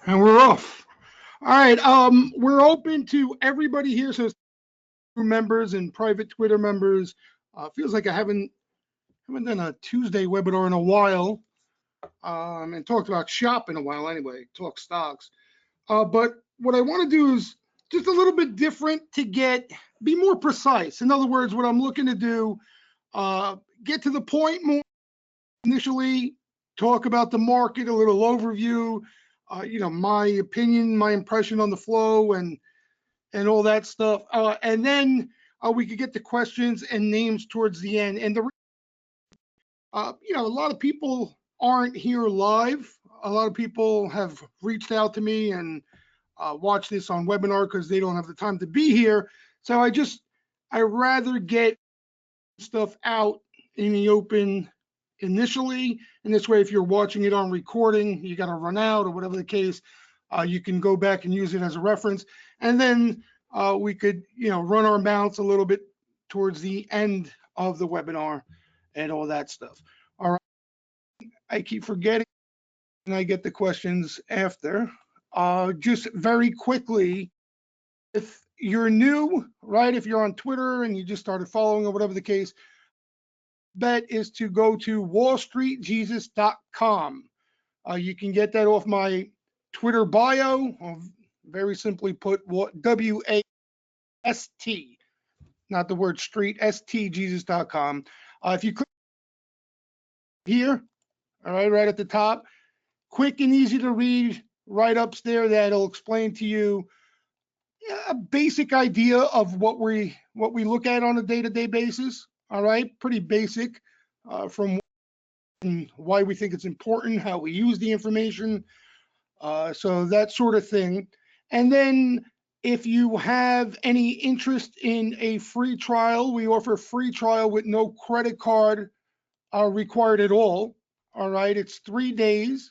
And we're off. All right. We're open to everybody here. So members and private Twitter members. Feels like I haven't done a Tuesday webinar in a while. And talked about shop in a while anyway. Talk stocks. But what I want to do is just a little bit different to be more precise. In other words, what I'm looking to do, get to the point more initially, talk about the market, a little overview, my opinion, my impression on the flow and all that stuff. And then we could get to questions and names towards the end. And a lot of people aren't here live. A lot of people have reached out to me and watch this on webinar because they don't have the time to be here. So I rather get stuff out in the open initially, and this way if you're watching it on recording, you got to run out or whatever the case, you can go back and use it as a reference, and then we could run our mouths a little bit towards the end of the webinar and all that stuff. All right, I keep forgetting and I get the questions after. Just very quickly, if you're new, right, if you're on Twitter and you just started following or whatever the case, bet is to go to wallstreetjesus.com. You can get that off my Twitter bio, or very simply put, W-A-S-T, not the word street, S-T, Jesus.com. If you click here, all right at the top, quick and easy to read, right up there, that'll explain to you a basic idea of what we look at on a day-to-day basis. All right, pretty basic, from why we think it's important, how we use the information, so that sort of thing. And then if you have any interest in a free trial, we offer a free trial with no credit card required at all. All right, it's 3 days,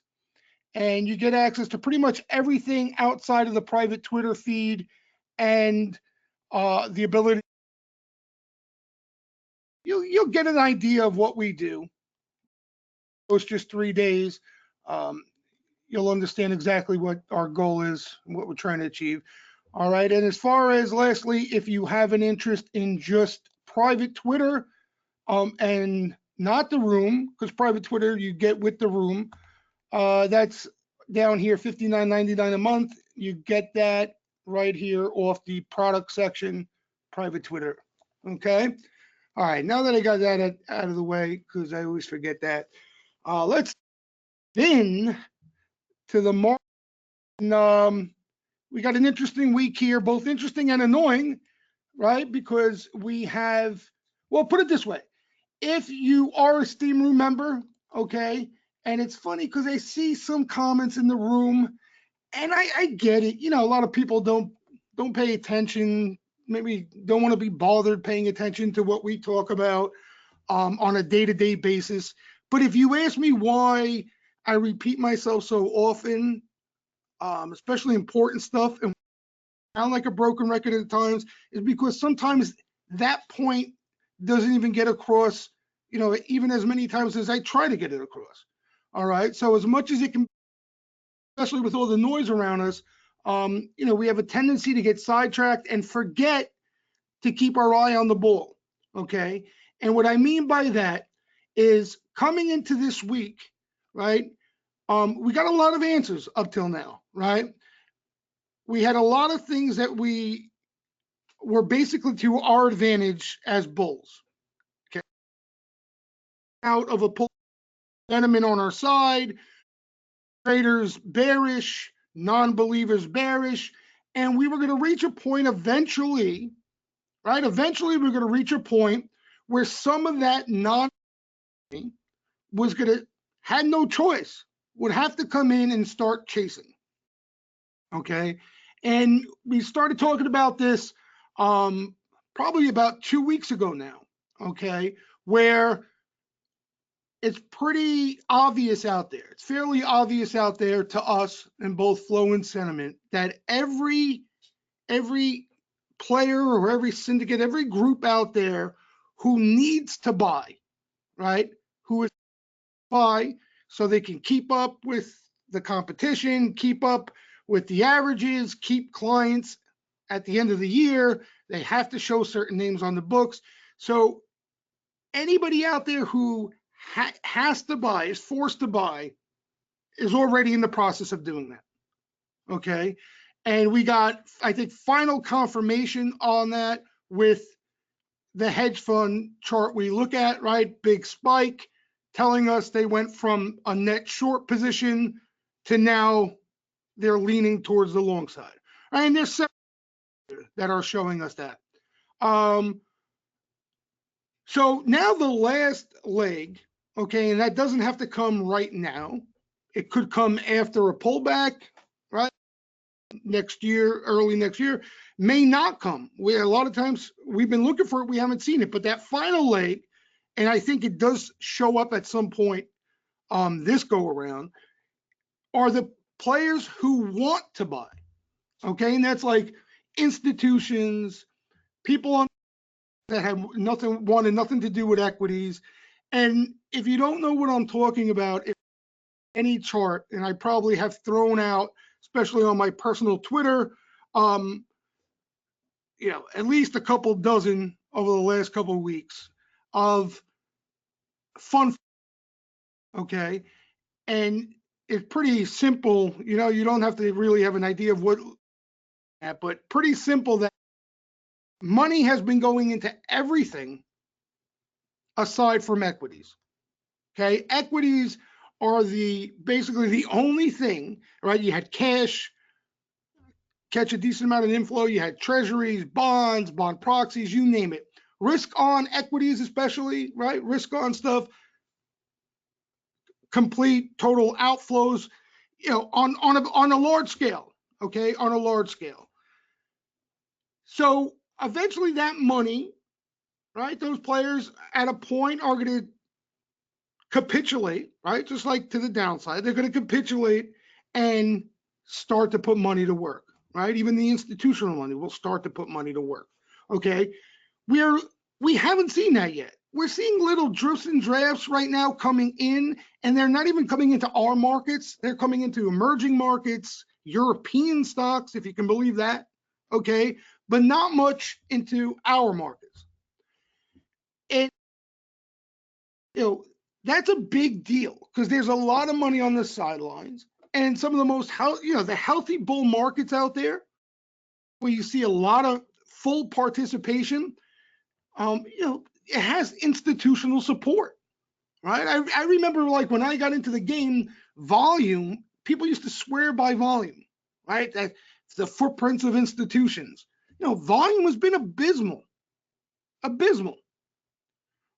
and you get access to pretty much everything outside of the private Twitter feed and the ability. You'll get an idea of what we do. It's just 3 days. You'll understand exactly what our goal is, what we're trying to achieve. All right. And as far as lastly, if you have an interest in just private Twitter and not the room, because private Twitter you get with the room, that's down here, $59.99 a month. You get that right here off the product section, private Twitter. Okay. All right. Now that I got that out of the way, because I always forget that, let's in to the market. We got an interesting week here, both interesting and annoying, right? Because we have, well, put it this way. If you are a Steam Room member, okay, and it's funny because I see some comments in the room, and I get it. A lot of people don't pay attention, maybe don't want to be bothered paying attention to what we talk about on a day-to-day basis. But if you ask me why I repeat myself so often, especially important stuff, and sound like a broken record at times, is because sometimes that point doesn't even get across, even as many times as I try to get it across. All right. So as much as it can, especially with all the noise around us, we have a tendency to get sidetracked and forget to keep our eye on the ball. Okay. And what I mean by that is coming into this week, right? We got a lot of answers up till now, right? We had a lot of things that we were basically to our advantage as bulls. Okay. Out of a pull sentiment on our side, traders bearish, non-believers bearish, and we were going to reach a point eventually, right? Eventually, we're going to reach a point where some of that was going to had no choice, would have to come in and start chasing. Okay, and we started talking about this probably about 2 weeks ago now. Okay, where it's pretty obvious out there. It's fairly obvious out there to us in both flow and sentiment that every player or every syndicate, every group out there who needs to buy, right? Who is buy so they can keep up with the competition, keep up with the averages, keep clients at the end of the year. They have to show certain names on the books. So anybody out there who has to buy, is forced to buy, is already in the process of doing that. Okay. And we got, I think, final confirmation on that with the hedge fund chart we look at, right? Big spike telling us they went from a net short position to now they're leaning towards the long side. And there's several that are showing us that. So now the last leg, okay, and that doesn't have to come right now. It could come after a pullback, right? Next year, early next year, may not come. A lot of times we've been looking for it, we haven't seen it, but that final leg, and I think it does show up at some point this go around, are the players who want to buy, okay? And that's like institutions, people on that have wanted nothing to do with equities. And if you don't know what I'm talking about, if any chart, and I probably have thrown out, especially on my personal Twitter, at least a couple dozen over the last couple of weeks of fun, okay? And it's pretty simple, you don't have to really have an idea of what, but pretty simple that money has been going into everything aside from equities. Okay, equities are basically the only thing, right? You had cash, catch a decent amount of inflow. You had treasuries, bonds, bond proxies, you name it. Risk on equities, especially, right? Risk on stuff, complete total outflows, on a large scale. Okay, on a large scale. So eventually, that money, right? Those players at a point are going to capitulate, right? Just like to the downside, they're going to capitulate and start to put money to work, right? Even the institutional money will start to put money to work. Okay, we haven't seen that yet. We're seeing little drifts and drafts right now coming in, and they're not even coming into our markets. They're coming into emerging markets, European stocks, if you can believe that. Okay, but not much into our markets. And that's a big deal because there's a lot of money on the sidelines, and some of the most the healthy bull markets out there where you see a lot of full participation, it has institutional support, right? I remember, like, when I got into the game, volume, people used to swear by volume, right? That the footprints of institutions. Volume has been abysmal.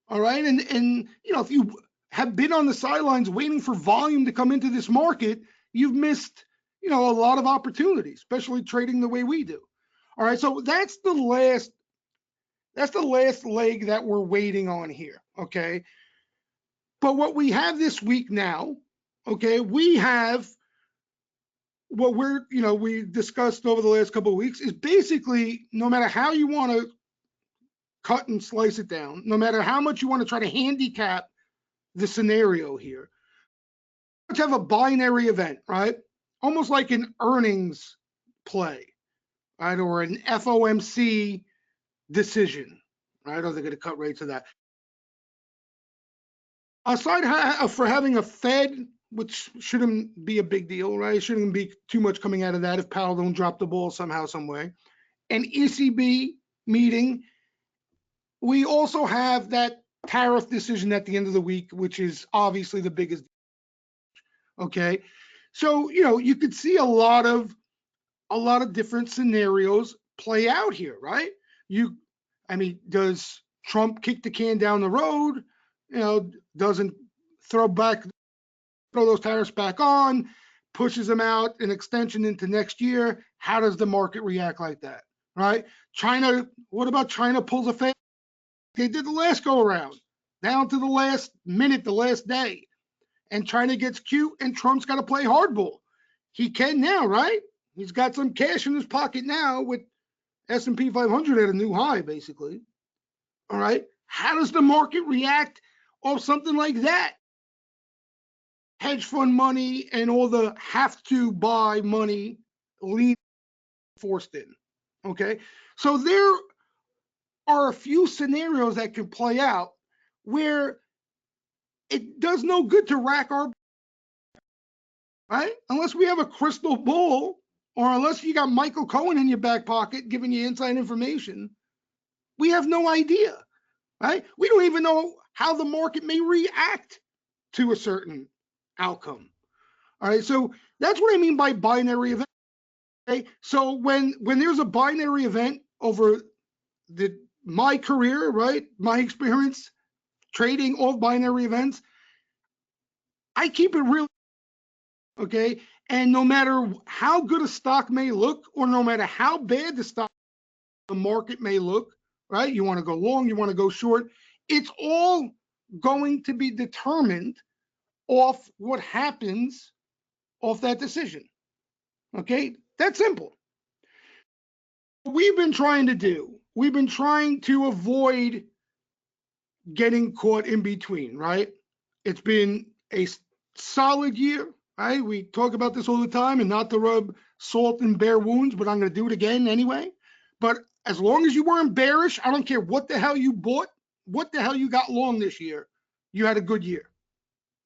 All right, and if you have been on the sidelines waiting for volume to come into this market, you've missed, a lot of opportunities, especially trading the way we do. All right, so that's the last leg that we're waiting on here, okay? But what we have this week now, okay, we have what we discussed over the last couple of weeks is basically, no matter how you want to cut and slice it down, no matter how much you want to try to handicap the scenario here, let's have a binary event, right? Almost like an earnings play, right? Or an FOMC decision, right? Or they're going to cut rates of that. Aside for having a Fed, which shouldn't be a big deal, right? Shouldn't be too much coming out of that if Powell don't drop the ball somehow, some way. An ECB meeting. We also have that tariff decision at the end of the week, which is obviously the biggest. Okay, so you could see a lot of different scenarios play out here, right? Does Trump kick the can down the road? Doesn't throw those tariffs back on, pushes them out an extension into next year. How does the market react like that, right? China, what about China pulls a fast? They did the last go around, down to the last minute, the last day. And China gets cute and Trump's got to play hardball. He can now, right? He's got some cash in his pocket now with S&P 500 at a new high, basically. All right. How does the market react off something like that? hedge fund money and all the have to buy money lean forced in. Okay. So there are a few scenarios that can play out where it does no good to rack our, right? Unless we have a crystal ball, or unless you got Michael Cohen in your back pocket giving you inside information, we have no idea, right? We don't even know how the market may react to a certain outcome. All right, so that's what I mean by binary event. Okay, so when there's a binary event over my career, right, my experience trading all binary events, I keep it real, okay? And no matter how good a stock may look, or no matter how bad the market may look, right? You want to go long, you want to go short, it's all going to be determined off what happens off that decision. Okay, that's simple. We've been trying to avoid getting caught in between, right? It's been a solid year, right? We talk about this all the time, and not to rub salt in bare wounds, but I'm going to do it again anyway. But as long as you weren't bearish, I don't care what the hell you bought, what the hell you got long this year, you had a good year.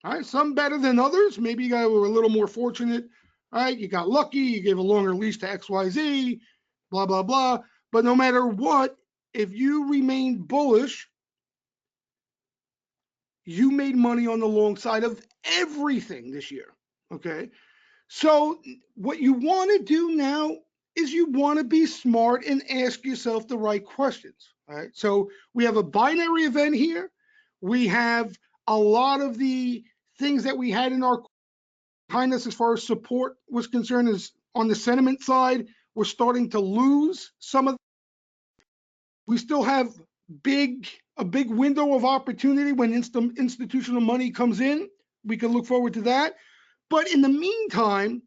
All right, some better than others. Maybe you were a little more fortunate. All right, you got lucky, you gave a longer lease to XYZ, blah, blah, blah. But no matter what, if you remained bullish, you made money on the long side of everything this year. Okay. So what you want to do now is you want to be smart and ask yourself the right questions. All right. So we have a binary event here. We have a lot of the things that we had in our behind us as far as support was concerned is on the sentiment side. We're starting to lose some of. We still have a big window of opportunity when institutional money comes in. We can look forward to that. But in the meantime,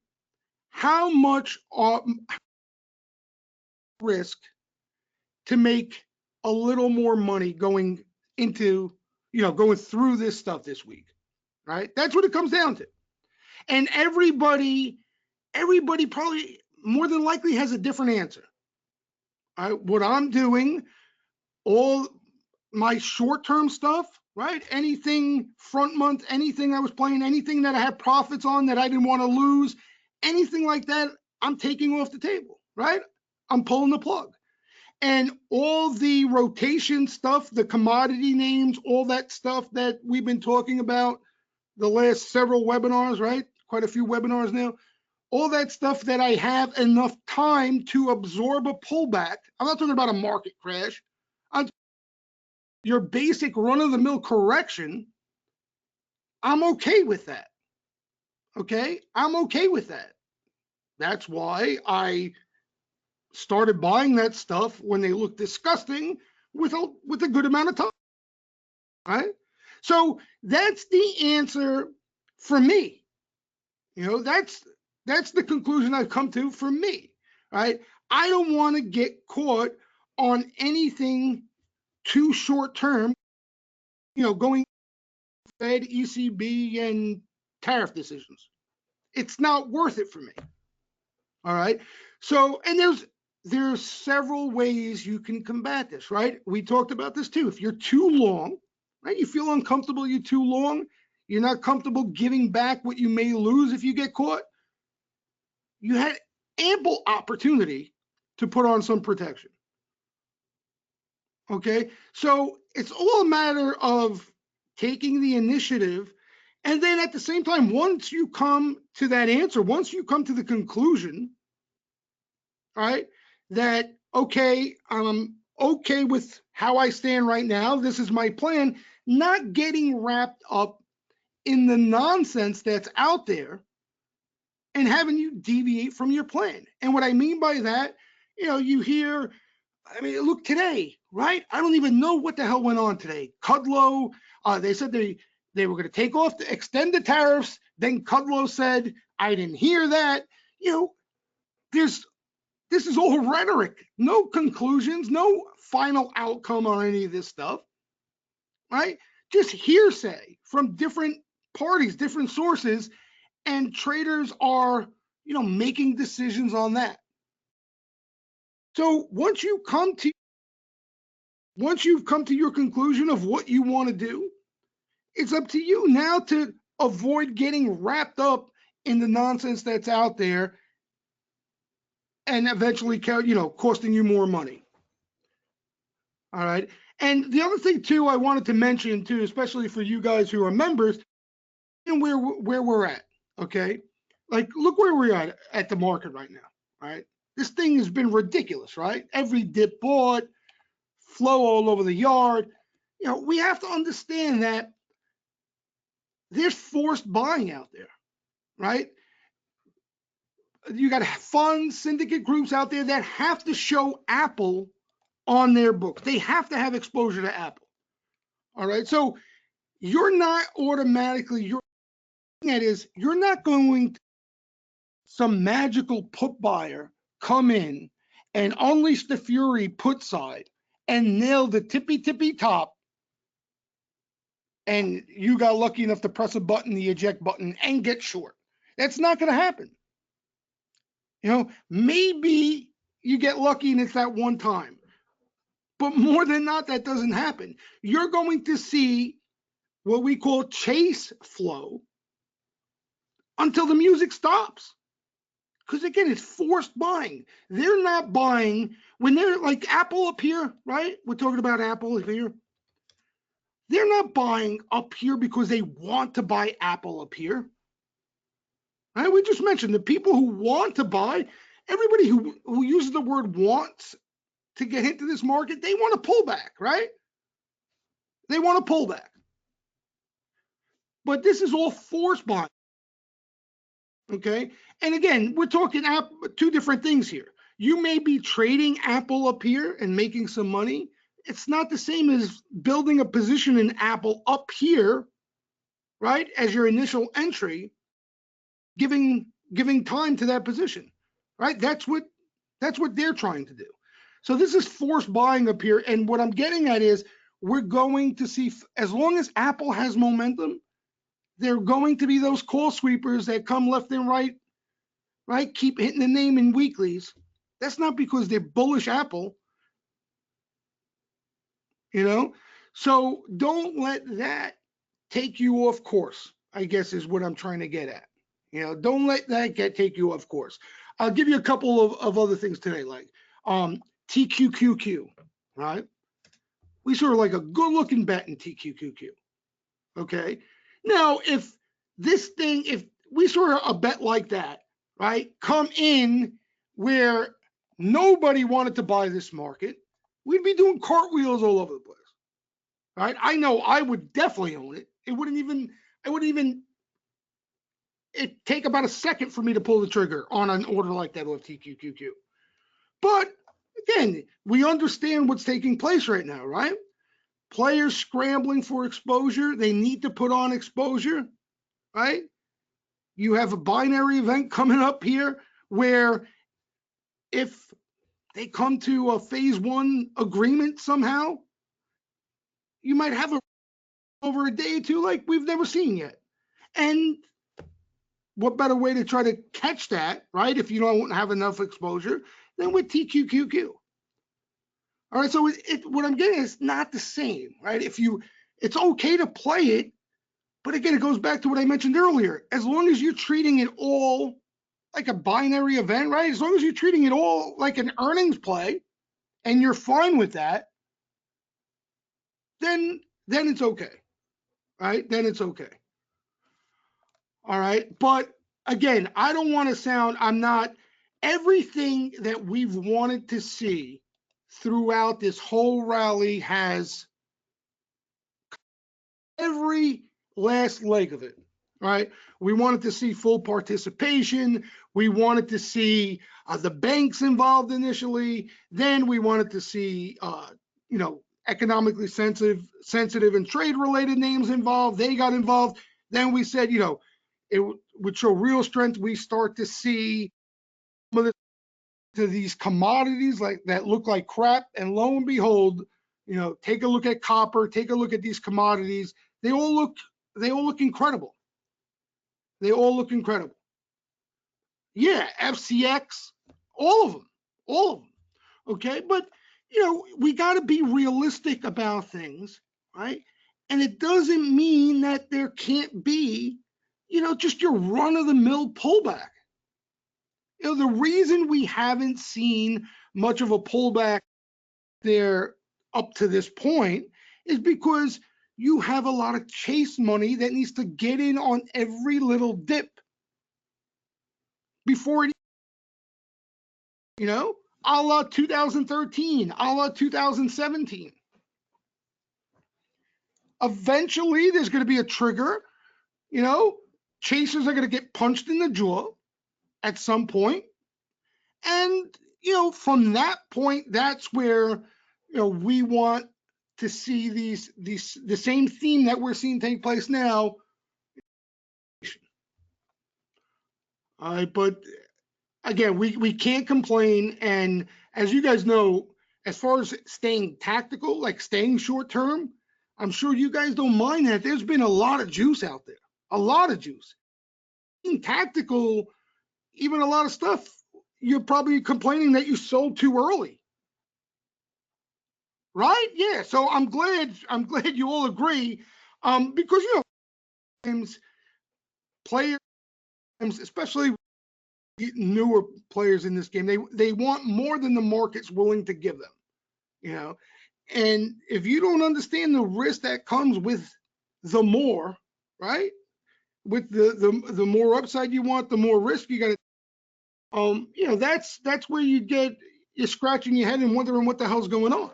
how much risk to make a little more money going into, going through this stuff this week, right? That's what it comes down to. And everybody probably more than likely has a different answer. All right, what I'm doing, all my short-term stuff, right? Anything front month, anything I was playing, anything that I had profits on that I didn't want to lose, anything like that, I'm taking off the table, right? I'm pulling the plug. And all the rotation stuff, the commodity names, all that stuff that we've been talking about the last several webinars, right? Quite a few webinars now. All that stuff that I have enough time to absorb a pullback. I'm not talking about a market crash. Your basic run-of-the-mill correction, I'm okay with that. Okay, I'm okay with that. That's why I started buying that stuff when they look disgusting with a good amount of time. Right? So that's the answer for me. That's the conclusion I've come to for me. Right? I don't want to get caught on anything too short term. Going Fed, ECB, and tariff decisions. It's not worth it for me. All right. So, and there's several ways you can combat this, right? We talked about this too. If you're too long, right? You feel uncomfortable, you're too long, you're not comfortable giving back what you may lose if you get caught. You had ample opportunity to put on some protection. Okay. So it's all a matter of taking the initiative. And then at the same time, once you come to that answer, once you come to the conclusion, right, that, okay, I'm okay with how I stand right now, this is my plan, not getting wrapped up in the nonsense that's out there and having you deviate from your plan. And what I mean by that, you hear, look today, right? I don't even know what the hell went on today. Kudlow, they said they were going to extend the tariffs. Then Kudlow said, I didn't hear that. This is all rhetoric. No conclusions, no final outcome on any of this stuff, right? Just hearsay from different parties, different sources, and traders are, making decisions on that. So once you've come to your conclusion of what you want to do, it's up to you now to avoid getting wrapped up in the nonsense that's out there and eventually, costing you more money. All right. And the other thing too, I wanted to mention too, especially for you guys who are members, and where we're at. Okay. Like, look where we're at the market right now. All right. This thing has been ridiculous, right? Every dip bought, flow all over the yard. We have to understand that there's forced buying out there, right? You got funds, syndicate groups out there that have to show Apple on their books. They have to have exposure to Apple. All right. So you're not automatically, you're not going to some magical put buyer come in and unleash the fury put side and nail the tippy top, and you got lucky enough to press a button, the eject button, and get short. That's not going to happen. Maybe you get lucky and it's that one time, but more than not, that doesn't happen. You're going to see what we call chase flow until the music stops. Because again, it's forced buying. They're not buying when they're like Apple up here, right? We're talking about Apple here. They're not buying up here because they want to buy Apple up here. Right? We just mentioned the people who want to buy, everybody who uses the word wants to get into this market, they want to pull back, right? They want to pull back. But this is all forced buying. Okay. And again, we're talking two different things here. You may be trading Apple up here and making some money. It's not the same as building a position in Apple up here, right, as your initial entry, giving time to that position, right? That's what they're trying to do. So this is forced buying up here. And what I'm getting at is we're going to see, as long as Apple has momentum, there are going to be those call sweepers that come left and right, keep hitting the name in weeklies. That's not because they're bullish Apple, So don't let that take you off course, I guess is what I'm trying to get at. Don't let that take you off course. I'll give you a couple of other things today, like TQQQ, right? We saw like a good looking bet in TQQQ. Okay. Now, if we saw a bet like that, right, come in where nobody wanted to buy this market, we'd be doing cartwheels all over the place, right? I know I would definitely own it. It wouldn't even take about a second for me to pull the trigger on an order like that with TQQQ. But again, we understand what's taking place right now, right? Players scrambling for exposure. They need to put on exposure, right? You have a binary event coming up here where if they come to a phase one agreement somehow, you might have over a day or two like we've never seen yet. And what better way to try to catch that, right? If you don't have enough exposure, than with TQQQ. All right, so what I'm getting is not the same, right? It's okay to play it, but again, it goes back to what I mentioned earlier. As long as you're treating it all like a binary event, right? As long as you're treating it all like an earnings play, and you're fine with that, then it's okay, right? Then it's okay. All right, but again, I don't want to sound. I'm not. Everything that we've wanted to see throughout this whole rally has every last leg of it, right? We wanted to see full participation. We wanted to see the banks involved initially. Then we wanted to see, economically sensitive and trade-related names involved. They got involved. Then we said, it would show real strength. We start to see some of these commodities like that look like crap, and lo and behold, take a look at copper, take a look at these commodities. They all look incredible, They all look incredible. Yeah, FCX, all of them, all of them. Okay, but we got to be realistic about things, right? And it doesn't mean that there can't be, just your run of the mill pullback. The reason we haven't seen much of a pullback there up to this point is because you have a lot of chase money that needs to get in on every little dip before it, a la 2013, a la 2017. Eventually, there's going to be a trigger. Chasers are going to get punched in the jaw at some point. And, from that point, that's where, we want to see the same theme that we're seeing take place now. All right, but again, we can't complain. And as you guys know, as far as staying tactical, like staying short term, I'm sure you guys don't mind that. There's been a lot of juice out there, a lot of juice. Being tactical, even a lot of stuff, you're probably complaining that you sold too early. Right? Yeah. So I'm glad you all agree. Because players, especially newer players in this game, they want more than the market's willing to give them. And if you don't understand the risk that comes with the more, right? With the more upside you want, the more risk you got to. That's where you're scratching your head and wondering what the hell's going on.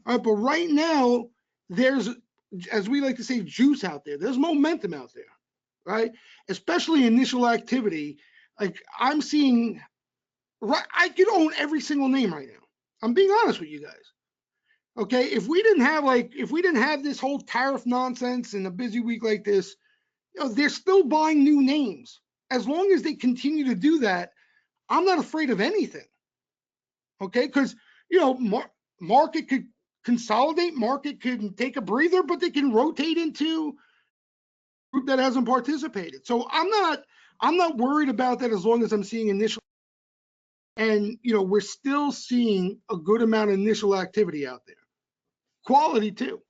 All right, but right now there's, as we like to say, juice out there. There's momentum out there, right? Especially initial activity. Like I'm seeing, right? I could own every single name right now. I'm being honest with you guys. Okay, if we didn't have this whole tariff nonsense and a busy week like this, they're still buying new names. As long as they continue to do that, I'm not afraid of anything. Okay, because market could consolidate, market could take a breather, but they can rotate into a group that hasn't participated. So I'm not worried about that as long as I'm seeing initial, and we're still seeing a good amount of initial activity out there. Quality too.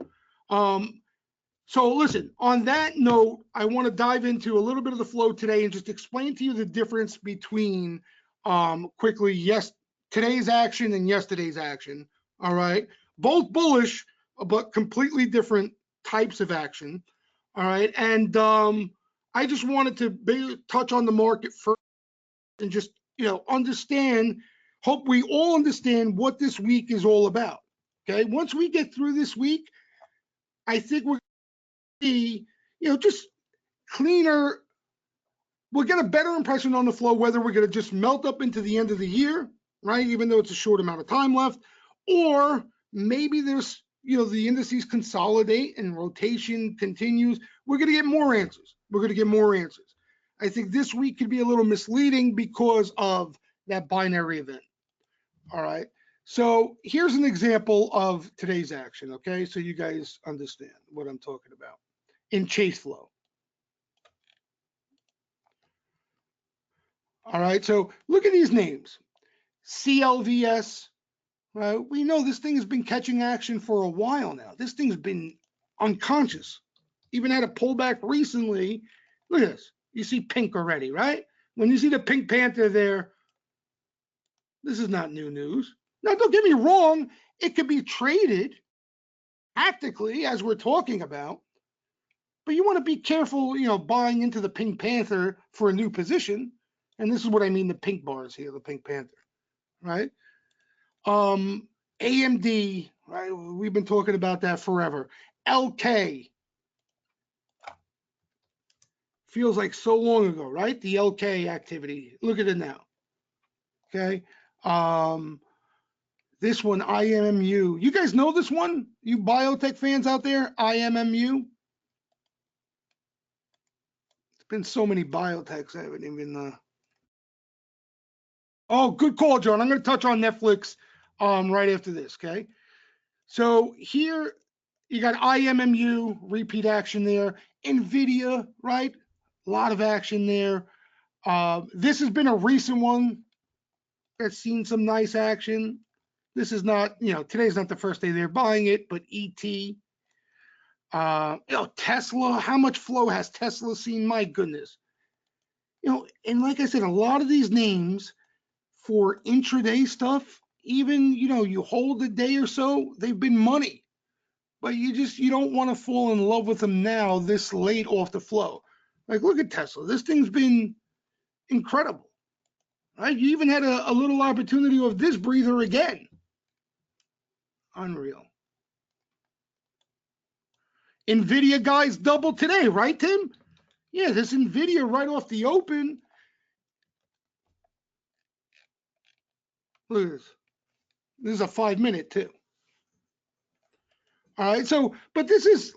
So listen, on that note, I want to dive into a little bit of the flow today and just explain to you the difference between quickly, today's action and yesterday's action. All right, both bullish, but completely different types of action. All right, and I just wanted to touch on the market first and just understand. Hope we all understand what this week is all about. Okay, once we get through this week, I think we're be, just cleaner. We'll get a better impression on the flow, whether we're going to just melt up into the end of the year, right? Even though it's a short amount of time left, or maybe there's, the indices consolidate and rotation continues. We're going to get more answers. I think this week could be a little misleading because of that binary event. All right. So here's an example of today's action. Okay. So you guys understand what I'm talking about. In chase flow. All right, so look at these names. CLVS, we know this thing has been catching action for a while now. This thing's been unconscious. Even had a pullback recently. Look at this. You see pink already, right? When you see the Pink Panther there, this is not new news. Now, don't get me wrong. It could be traded tactically, as we're talking about. But you want to be careful, buying into the Pink Panther for a new position. And this is what I mean, the pink bars here, the Pink Panther, right? AMD, right? We've been talking about that forever. LK. Feels like so long ago, right? The LK activity. Look at it now. Okay. This one, IMMU. You guys know this one? You biotech fans out there? IMMU? Been so many biotechs, I haven't even Oh, good call, John. I'm going to touch on Netflix right after this, okay? So here you got IMMU, repeat action there. NVIDIA, right? A lot of action there. This has been a recent one that's seen some nice action. This is not, today's not the first day they're buying it, but ET, Tesla, how much flow has Tesla seen? My goodness. And like I said, a lot of these names for intraday stuff, even, you hold a day or so, they've been money. But you don't want to fall in love with them now this late off the flow. Like, look at Tesla. This thing's been incredible. Right? You even had a little opportunity of this breather again. Unreal. NVIDIA guys doubled today, right, Tim? Yeah, this NVIDIA right off the open. Look at this. This is a 5-minute too. All right, so, but this is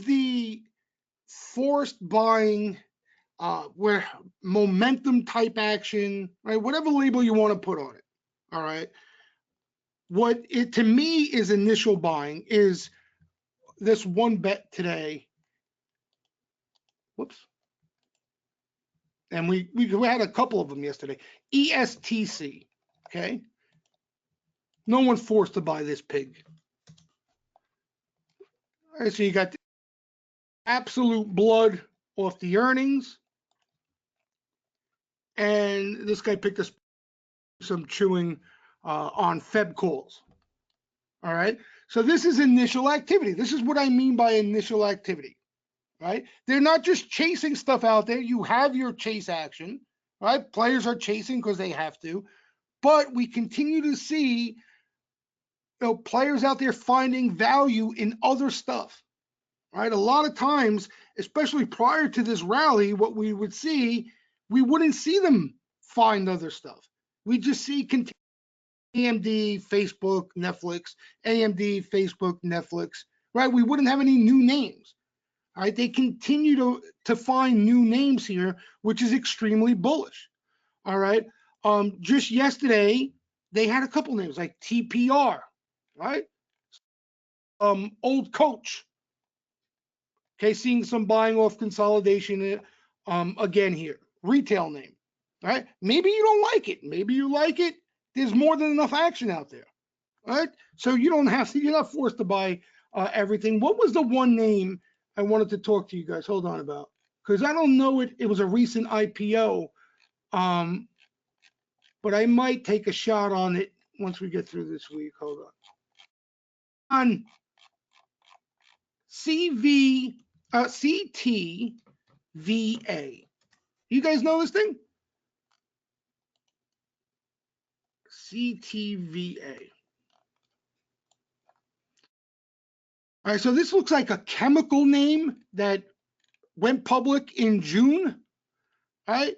the forced buying, where momentum type action, right? Whatever label you want to put on it. All right. What it to me is initial buying is this one bet today. Whoops. And we had a couple of them yesterday. ESTC. Okay. No one's forced to buy this pig. All right, so you got absolute blood off the earnings. And this guy picked us some chewing on Feb calls. All right. So this is initial activity. This is what I mean by initial activity, right? They're not just chasing stuff out there. You have your chase action, right? Players are chasing because they have to, but we continue to see players out there finding value in other stuff, right? A lot of times, especially prior to this rally, what we would see, we wouldn't see them find other stuff. We just see AMD, Facebook, Netflix, AMD, Facebook, Netflix, right? We wouldn't have any new names. All right, they continue to find new names here, which is extremely bullish. All right. Just yesterday, they had a couple names like TPR, right? Old Coach. Okay, seeing some buying off consolidation again here. Retail name. All right. Maybe you don't like it. Maybe you like it. There's more than enough action out there. All right. So you're not forced to buy everything. What was the one name I wanted to talk to you guys? Hold on about, because I don't know it. It was a recent IPO, but I might take a shot on it once we get through this week. Hold on. CTVA. You guys know this thing? CTVA. All right, so this looks like a chemical name that went public in June. All right.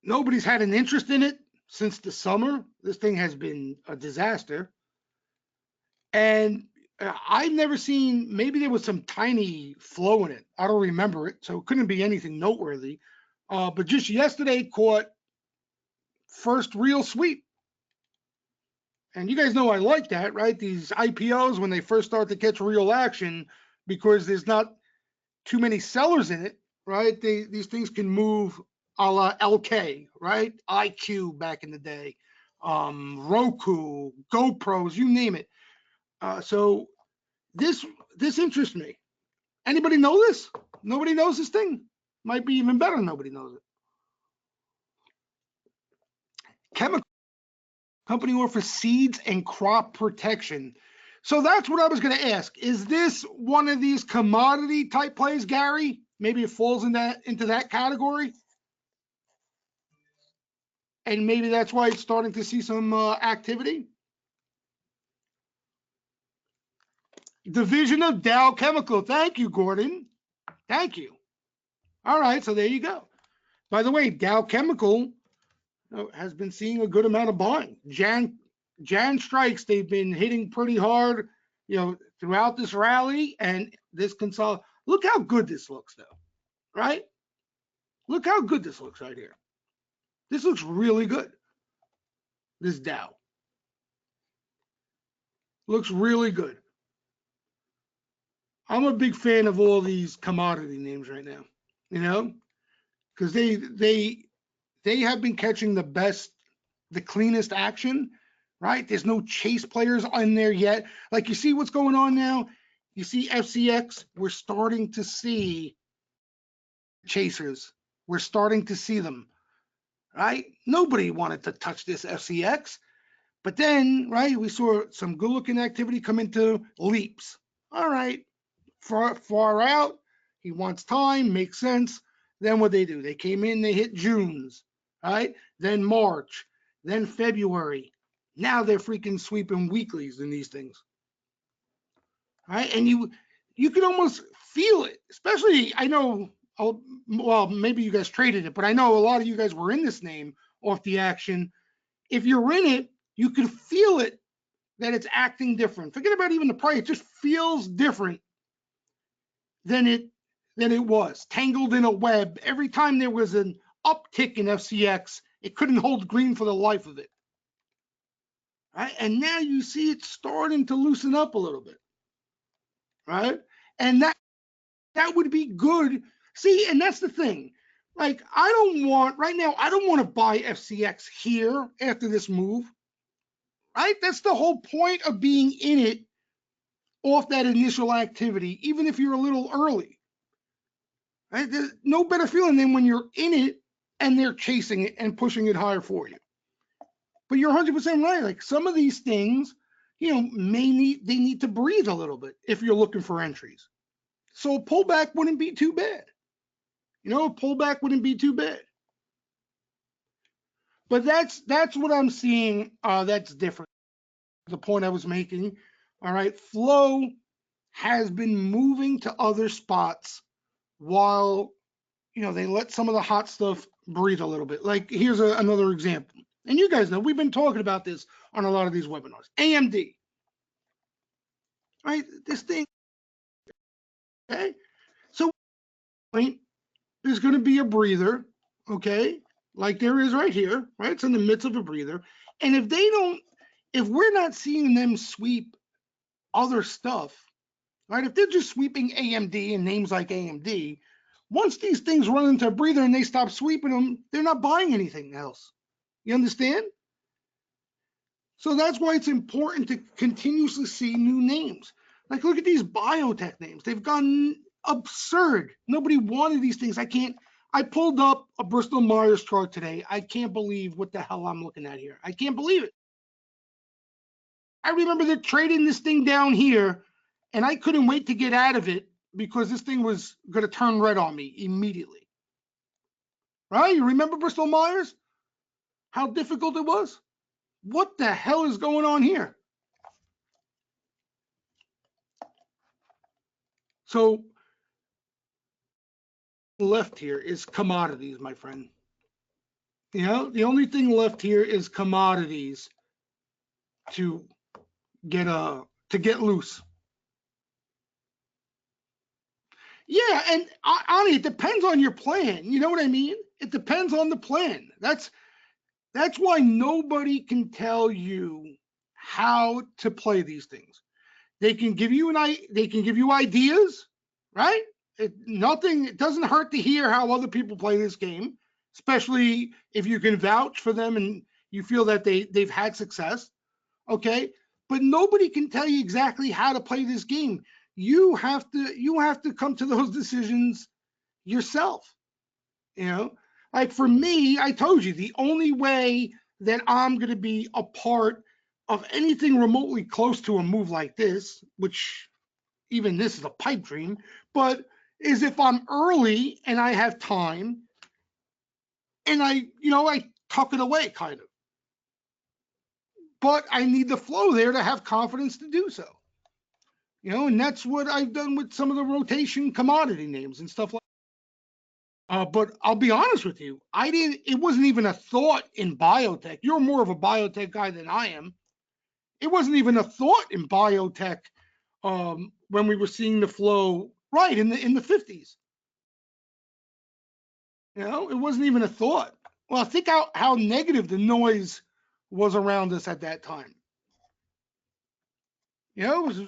Nobody's had an interest in it since the summer. This thing has been a disaster. And I've never seen, maybe there was some tiny flow in it. I don't remember it, so it couldn't be anything noteworthy. But just yesterday caught first real sweep. And you guys know I like that, right? These IPOs, when they first start to catch real action, because there's not too many sellers in it, right? These things can move a la LK, right? IQ back in the day, Roku, GoPros, you name it. So this interests me. Anybody know this? Nobody knows this thing? Might be even better. Nobody knows it. Chemical company offers seeds and crop protection. So that's what I was going to ask. Is this one of these commodity type plays, Gary? Maybe it falls into that category. And maybe that's why it's starting to see some activity. Division of Dow Chemical. Thank you, Gordon. Thank you. All right, so there you go. By the way, Dow Chemical has been seeing a good amount of buying. Jan strikes, they've been hitting pretty hard, throughout this rally and this consolidation. Look how good this looks, though, right? Look how good this looks right here. This looks really good. This Dow looks really good. I'm a big fan of all these commodity names right now. you know, because they have been catching the cleanest action, right? There's no chase players in there yet. Like you see what's going on now. You see FCX. We're starting to see chasers. We're starting to see them, right? Nobody wanted to touch this FCX, but then, right, we saw some good-looking activity come into leaps. All right, far out. He wants time, makes sense. Then what they do? They came in, they hit June's, right? Then March, then February. Now they're freaking sweeping weeklies in these things, right? And you can almost feel it, especially I know. Well, maybe you guys traded it, but I know a lot of you guys were in this name off the action. If you're in it, you can feel it that it's acting different. Forget about even the price; it just feels different than it was tangled in a web. Every time there was an uptick in FCX, it couldn't hold green for the life of it. Right? And now you see it starting to loosen up a little bit. Right? And that would be good. See, and that's the thing. Like, I don't want to buy FCX here after this move. Right? That's the whole point of being in it off that initial activity, even if you're a little early. Right? There's no better feeling than when you're in it and they're chasing it and pushing it higher for you. But you're 100% right. Like some of these things, they need to breathe a little bit if you're looking for entries. So a pullback wouldn't be too bad. A pullback wouldn't be too bad. But that's what I'm seeing. That's different. The point I was making. All right, flow has been moving to other spots while they let some of the hot stuff breathe a little bit. Like here's another example. And you guys know we've been talking about this on a lot of these webinars. AMD, right? This thing, okay? So there's going to be a breather, okay? Like there is right here, right? It's in the midst of a breather. And if we're not seeing them sweep other stuff, right? If they're just sweeping AMD and names like AMD, once these things run into a breather and they stop sweeping them, they're not buying anything else. You understand? So that's why it's important to continuously see new names. Like look at these biotech names. They've gone absurd. Nobody wanted these things. I pulled up a Bristol Myers chart today. I can't believe what the hell I'm looking at here. I can't believe it. I remember they're trading this thing down here, and I couldn't wait to get out of it because this thing was going to turn red on me immediately. Right? You remember Bristol Myers? How difficult it was? What the hell is going on here? So left here is commodities, my friend. The only thing left here is commodities to get loose. Yeah, and Ani, it depends on your plan. You know what I mean? It depends on the plan. That's why nobody can tell you how to play these things. They can give you ideas, right? It doesn't hurt to hear how other people play this game, especially if you can vouch for them and you feel that they've had success. Okay, but nobody can tell you exactly how to play this game. You have to come to those decisions yourself. Like for me, I told you the only way that I'm going to be a part of anything remotely close to a move like this, which even this is a pipe dream, but is if I'm early and I have time and I tuck it away kind of. But I need the flow there to have confidence to do so. And that's what I've done with some of the rotation commodity names and stuff like that. But I'll be honest with you, it wasn't even a thought in biotech. You're more of a biotech guy than I am. It wasn't even a thought in biotech when we were seeing the flow right in the 50s. It wasn't even a thought. Well, think how negative the noise was around us at that time. It was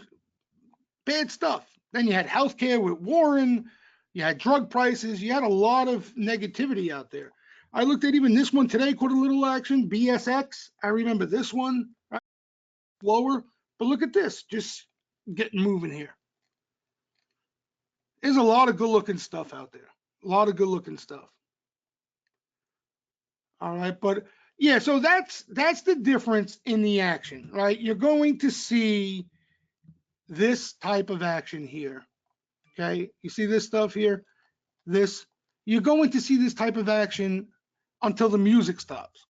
bad stuff. Then you had healthcare with Warren. You had drug prices. You had a lot of negativity out there. I looked at even this one today, caught a little action, BSX. I remember this one, right? Lower. But look at this, just getting moving here. There's a lot of good looking stuff out there. A lot of good looking stuff. All right, but yeah, so that's the difference in the action, right? You're going to see this type of action here. Okay, you see this stuff here? This, you're going to see this type of action until the music stops.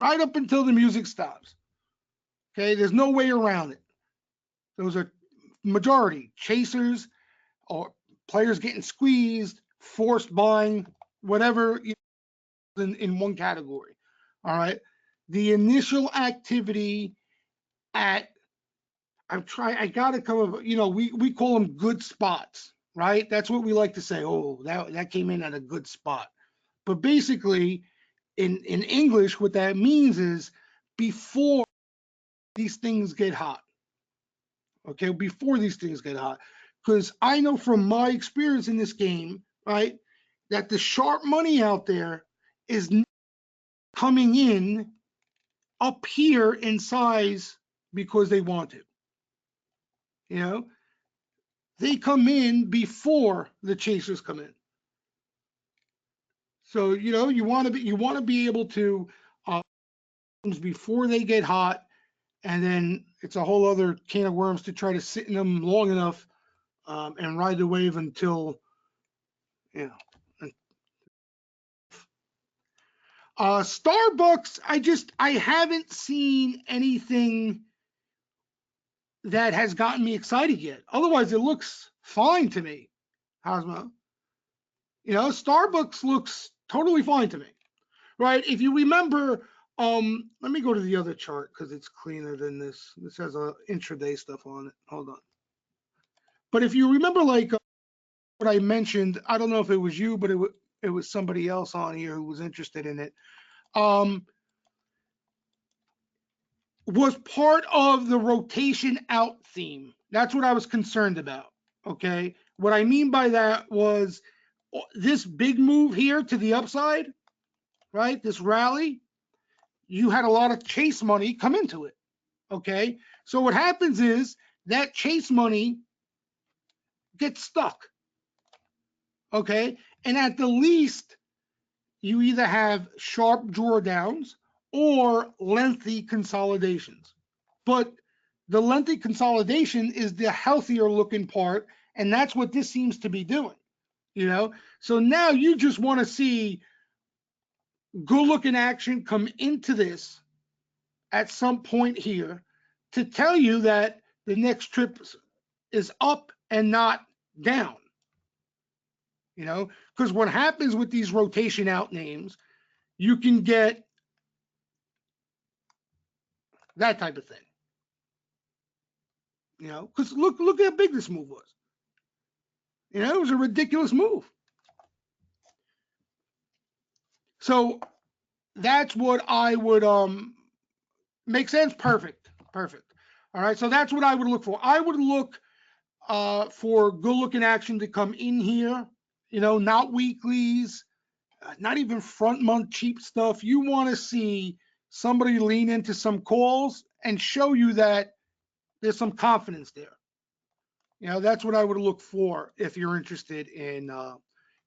Right up until the music stops. Okay, there's no way around it. Those are majority chasers or players getting squeezed, forced buying, whatever in one category. All right. The initial activity at I gotta come up, we call them good spots, right? That's what we like to say. Oh, that came in at a good spot. But basically, in English, what that means is before these things get hot. Okay, before these things get hot. Because I know from my experience in this game, right, that the sharp money out there is coming in up here in size because they want to. You know, they come in before the chasers come in. So you want to be able to before they get hot, and then it's a whole other can of worms to try to sit in them long enough and ride the wave until you know. Starbucks, I haven't seen anything that has gotten me excited yet. Otherwise, it looks fine to me, Hosmo. Starbucks looks totally fine to me, right? If you remember, let me go to the other chart because it's cleaner than this. This has intraday stuff on it. Hold on. But if you remember, like what I mentioned, I don't know if it was you, but it was somebody else on here who was interested in it. Was part of the rotation out theme. That's what I was concerned about. Okay. What I mean by that was this big move here to the upside, right? This rally, you had a lot of chase money come into it. Okay. So what happens is that chase money gets stuck. Okay. And at the least, you either have sharp drawdowns or lengthy consolidations. But the lengthy consolidation is the healthier looking part, and that's what this seems to be doing. So now you just want to see good looking action come into this at some point here to tell you that the next trip is up and not down. Because what happens with these rotation out names, you can get that type of thing. Because look how big this move was. It was a ridiculous move. So that's what I would make sense. Perfect. All right. So that's what I would look for. I would look for good looking action to come in here. Not weeklies, not even front month cheap stuff. You want to see somebody lean into some calls and show you that there's some confidence there. That's what I would look for if you're interested in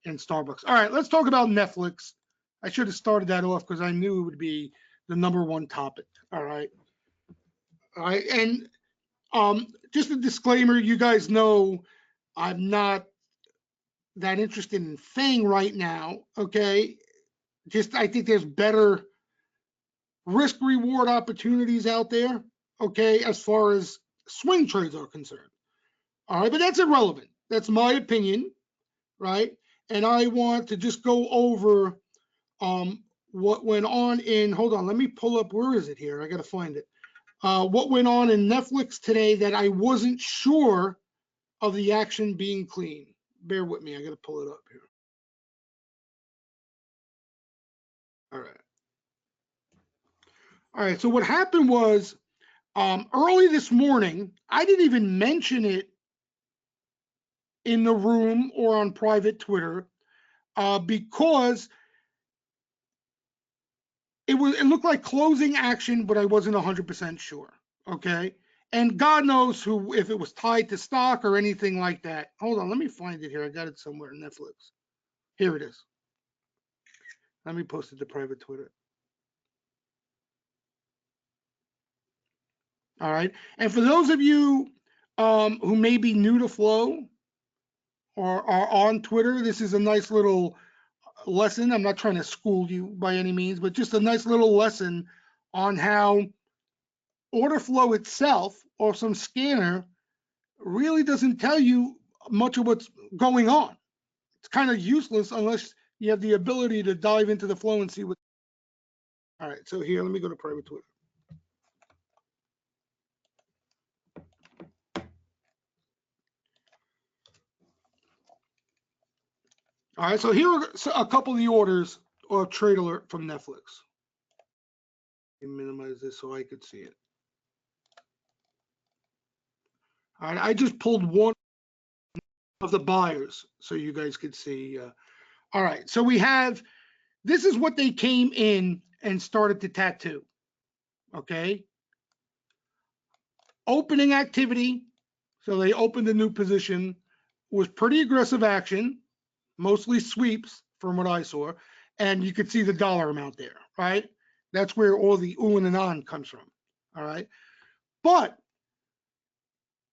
Starbucks. All right, let's talk about Netflix. I should have started that off because I knew it would be the #1 topic. All right. And just a disclaimer, you guys know I'm not that interested in Fang right now. Okay. I think there's better risk reward opportunities out there. Okay, as far as swing trades are concerned. All right, but that's irrelevant. That's my opinion, right? And I want to just go over what went on in, hold on, let me pull up, where is it here? I got to find it. What went on in Netflix today that I wasn't sure of the action being clean. Bear with me, I got to pull it up here. All right. All right, so what happened was early this morning, I didn't even mention it in the room or on private Twitter because it looked like closing action, but I wasn't 100% sure. Okay. And God knows if it was tied to stock or anything like that. Hold on, let me find it here. I got it somewhere on Netflix. Here it is. Let me post it to private Twitter. All right. And for those of you who may be new to Flow or are on Twitter, this is a nice little lesson. I'm not trying to school you by any means, but just a nice little lesson on how order flow itself or some scanner really doesn't tell you much of what's going on. It's kind of useless unless you have the ability to dive into the flow and see what. All right, so here, let me go to private Twitter. All right, so here are a couple of the orders or trade alert from Netflix. Let me minimize this so I could see it. All right, I just pulled one of the buyers so you guys could see. All right, so we have, this is what they came in and started to tattoo, okay? Opening activity, so they opened a new position, was pretty aggressive action, mostly sweeps from what I saw, and you could see the dollar amount there, right? That's where all the ooh and on comes from, all right? But,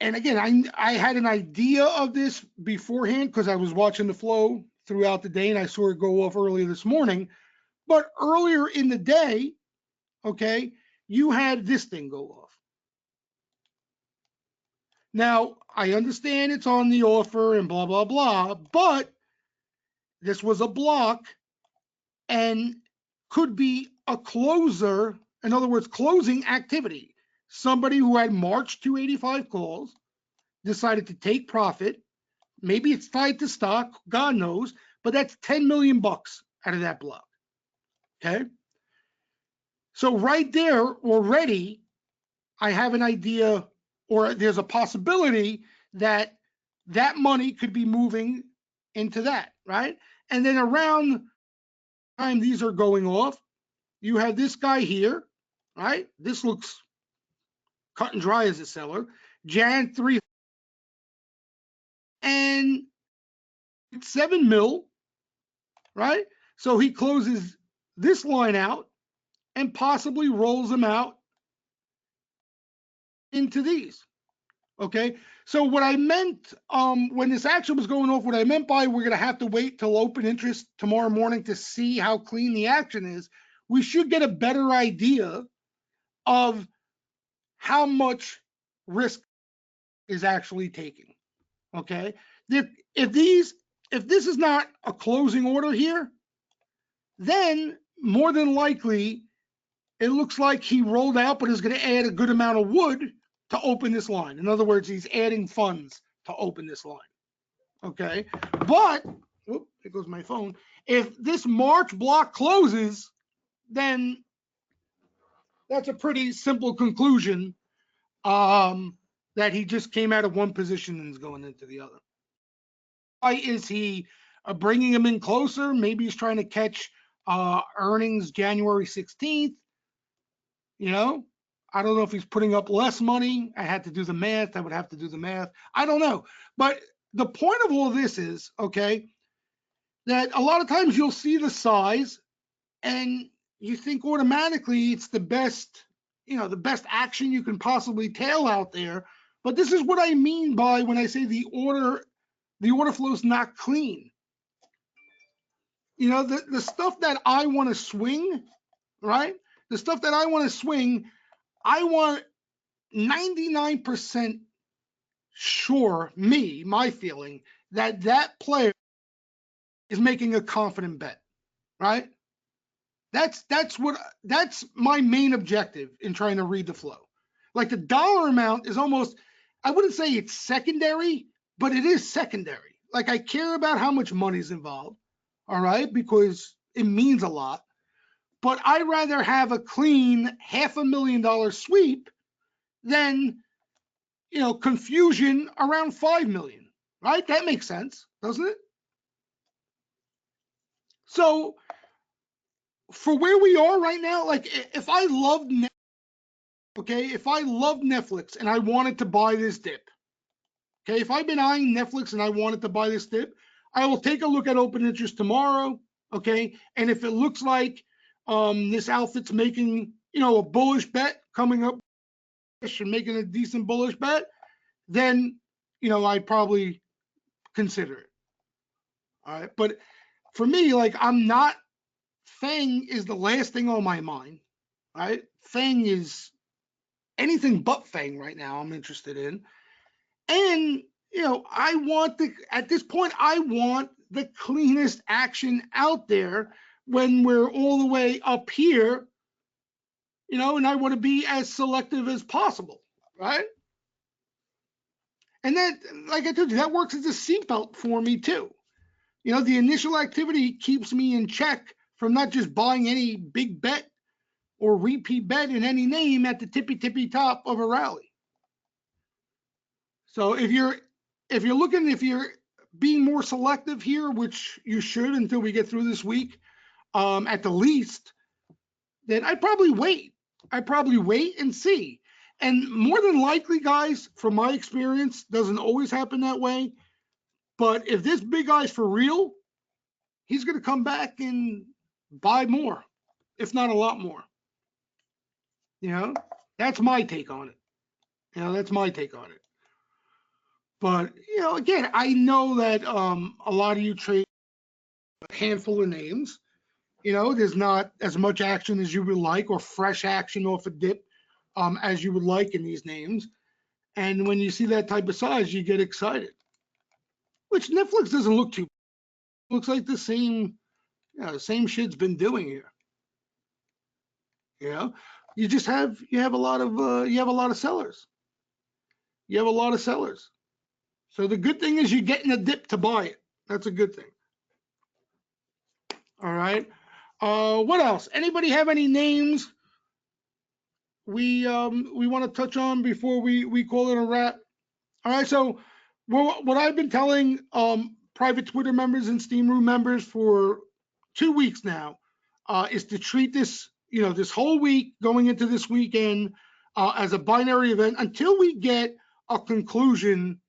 and again, I had an idea of this beforehand because I was watching the flow throughout the day and I saw it go off earlier this morning. But earlier in the day, okay, you had this thing go off. Now, I understand it's on the offer and blah, blah, blah, but this was a block and could be a closer, in other words, closing activity. Somebody who had March 285 calls decided to take profit. Maybe it's tied to stock, God knows, but that's 10 million bucks out of that block. Okay. So right there already, I have an idea, or there's a possibility that that money could be moving into that, right? And then around the time these are going off, you have this guy here, right? This looks cut and dry as a seller. Jan 3 and 7 mil, right? So he closes this line out and possibly rolls them out into these. Okay, so what I meant when this action was going off, what I meant by we're going to have to wait till open interest tomorrow morning to see how clean the action is, we should get a better idea of how much risk is actually taking. Okay, if this is not a closing order here, then more than likely it looks like he rolled out, but is going to add a good amount of wood to open this line. In other words, he's adding funds to open this line. Okay, but whoop, there goes my phone. If this March block closes, then that's a pretty simple conclusion that he just came out of one position and is going into the other. Why is he bringing him in closer? Maybe he's trying to catch earnings January 16th. You know, I don't know if he's putting up less money. I had to do the math. I would have to do the math. I don't know. But the point of all of this is, okay, that a lot of times you'll see the size and you think automatically it's the best, you know, the best action you can possibly tail out there. But this is what I mean by when I say the order flow is not clean. You know, the stuff that I want to swing, right? The stuff that I want to swing, I want 99% sure, my feeling, that that player is making a confident bet, right? That's my main objective in trying to read the flow. Like the dollar amount is almost, I wouldn't say it's secondary, but it is secondary. Like I care about how much money's involved, all right, because it means a lot. But I'd rather have a clean $500,000 sweep than, you know, confusion around 5 million, right? That makes sense, doesn't it? So for where we are right now, like if I loved, okay, if I loved Netflix and I wanted to buy this dip, okay, if I've been eyeing Netflix and I wanted to buy this dip, I will take a look at open interest tomorrow, okay, and if it looks like this outfit's making, a bullish bet coming up and making a decent bullish bet, then I'd probably consider it. All right, but for me, like I'm not. Fang is the last thing on my mind. Right, Fang is anything but Fang right now. I'm interested in, and I want at this point I want the cleanest action out there when we're all the way up here, and I want to be as selective as possible, right? And that, like I told you, that works as a seatbelt for me too. The initial activity keeps me in check from not just buying any big bet or repeat bet in any name at the tippy top of a rally. So if you're being more selective here, which you should until we get through this week, at the least, then I'd probably wait. I'd probably wait and see. And more than likely, guys, from my experience, doesn't always happen that way. But if this big guy's for real, he's going to come back and buy more, if not a lot more. That's my take on it. That's my take on it. But again, I know that a lot of you trade a handful of names. There's not as much action as you would like, or fresh action off a dip as you would like in these names. And when you see that type of size, you get excited. Which Netflix doesn't look too. Looks like the same shit's been doing here. You just have a lot of sellers. You have a lot of sellers. So the good thing is you're getting a dip to buy it. That's a good thing. All right. What else? Anybody have any names we want to touch on before we call it a wrap? All right. So what I've been telling private Twitter members and Steam Room members for 2 weeks now is to treat this this whole week going into this weekend as a binary event until we get a conclusion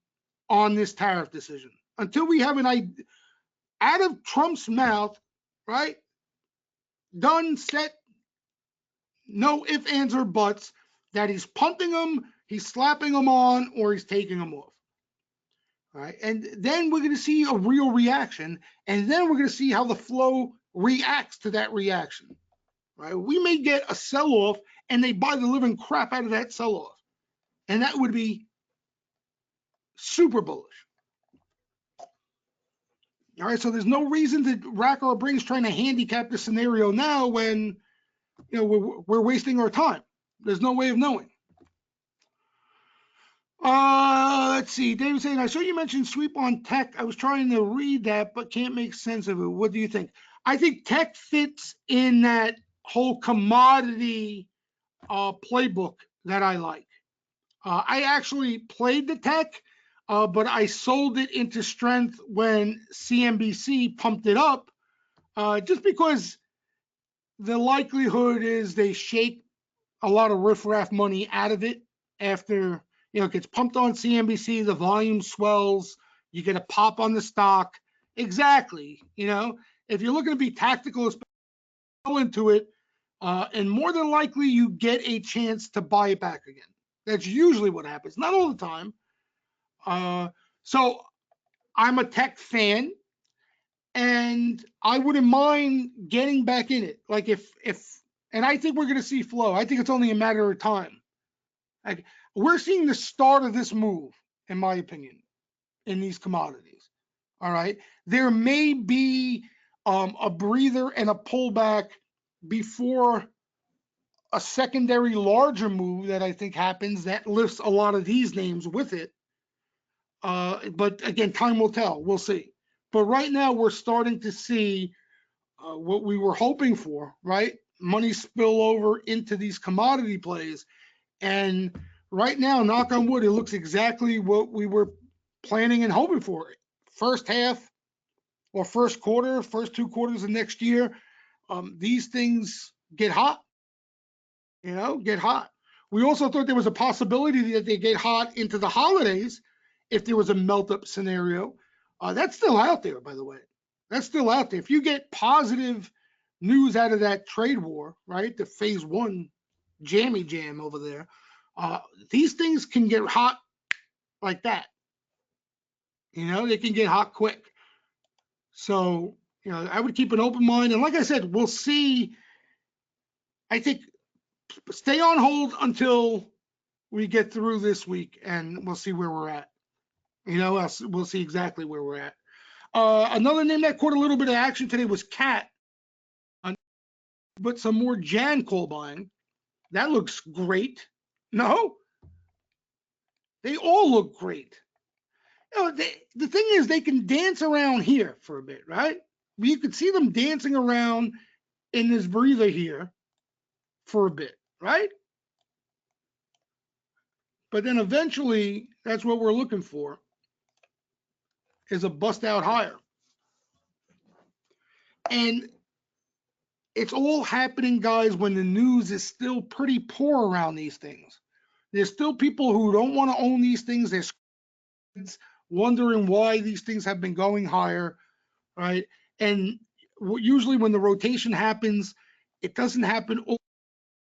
on this tariff decision. Until we have an idea out of Trump's mouth, right? Done, set, no ifs, ands, or buts, that he's punting them, he's slapping them on, or he's taking them off. All right. And then we're going to see a real reaction, and then we're going to see how the flow reacts to that reaction. Right? We may get a sell-off, and they buy the living crap out of that sell-off. And that would be super bullish. All right, so there's no reason to rack our brains trying to handicap the scenario now when we're wasting our time. There's no way of knowing. Let's see. David saying, I saw you mentioned sweep on tech. I was trying to read that, but can't make sense of it. What do you think? I think tech fits in that whole commodity playbook that I like. I actually played the tech, but I sold it into strength when CNBC pumped it up, just because the likelihood is they shake a lot of riffraff money out of it after it gets pumped on CNBC, the volume swells, you get a pop on the stock. Exactly. If you're looking to be tactical, go into it, and more than likely you get a chance to buy it back again. That's usually what happens. Not all the time. So I'm a tech fan, and I wouldn't mind getting back in it. Like if and I think we're going to see flow. I think it's only a matter of time. Like we're seeing the start of this move, in my opinion, in these commodities. All right. There may be a breather and a pullback before a secondary larger move that I think happens that lifts a lot of these names with it. But again, time will tell. We'll see. But right now, we're starting to see what we were hoping for, right? Money spill over into these commodity plays. And right now, knock on wood, it looks exactly what we were planning and hoping for it. First half or first quarter, first 2 quarters of next year, these things get hot, get hot. We also thought there was a possibility that they get hot into the holidays if there was a melt up scenario. That's still out there, by the way. That's still out there. If you get positive news out of that trade war, right, the phase one jammy jam over there, these things can get hot like that. They can get hot quick. So, I would keep an open mind. And like I said, we'll see. I think stay on hold until we get through this week and we'll see where we're at. We'll see exactly where we're at. Another name that caught a little bit of action today was Cat, but some more Jan call buying. That looks great. No, they all look great. The thing is, they can dance around here for a bit, right? You could see them dancing around in this breather here for a bit, right? But then eventually, that's what we're looking for, is a bust out higher. And it's all happening, guys, when the news is still pretty poor around these things. There's still people who don't want to own these things. They're wondering why these things have been going higher, right? And usually when the rotation happens, it doesn't happen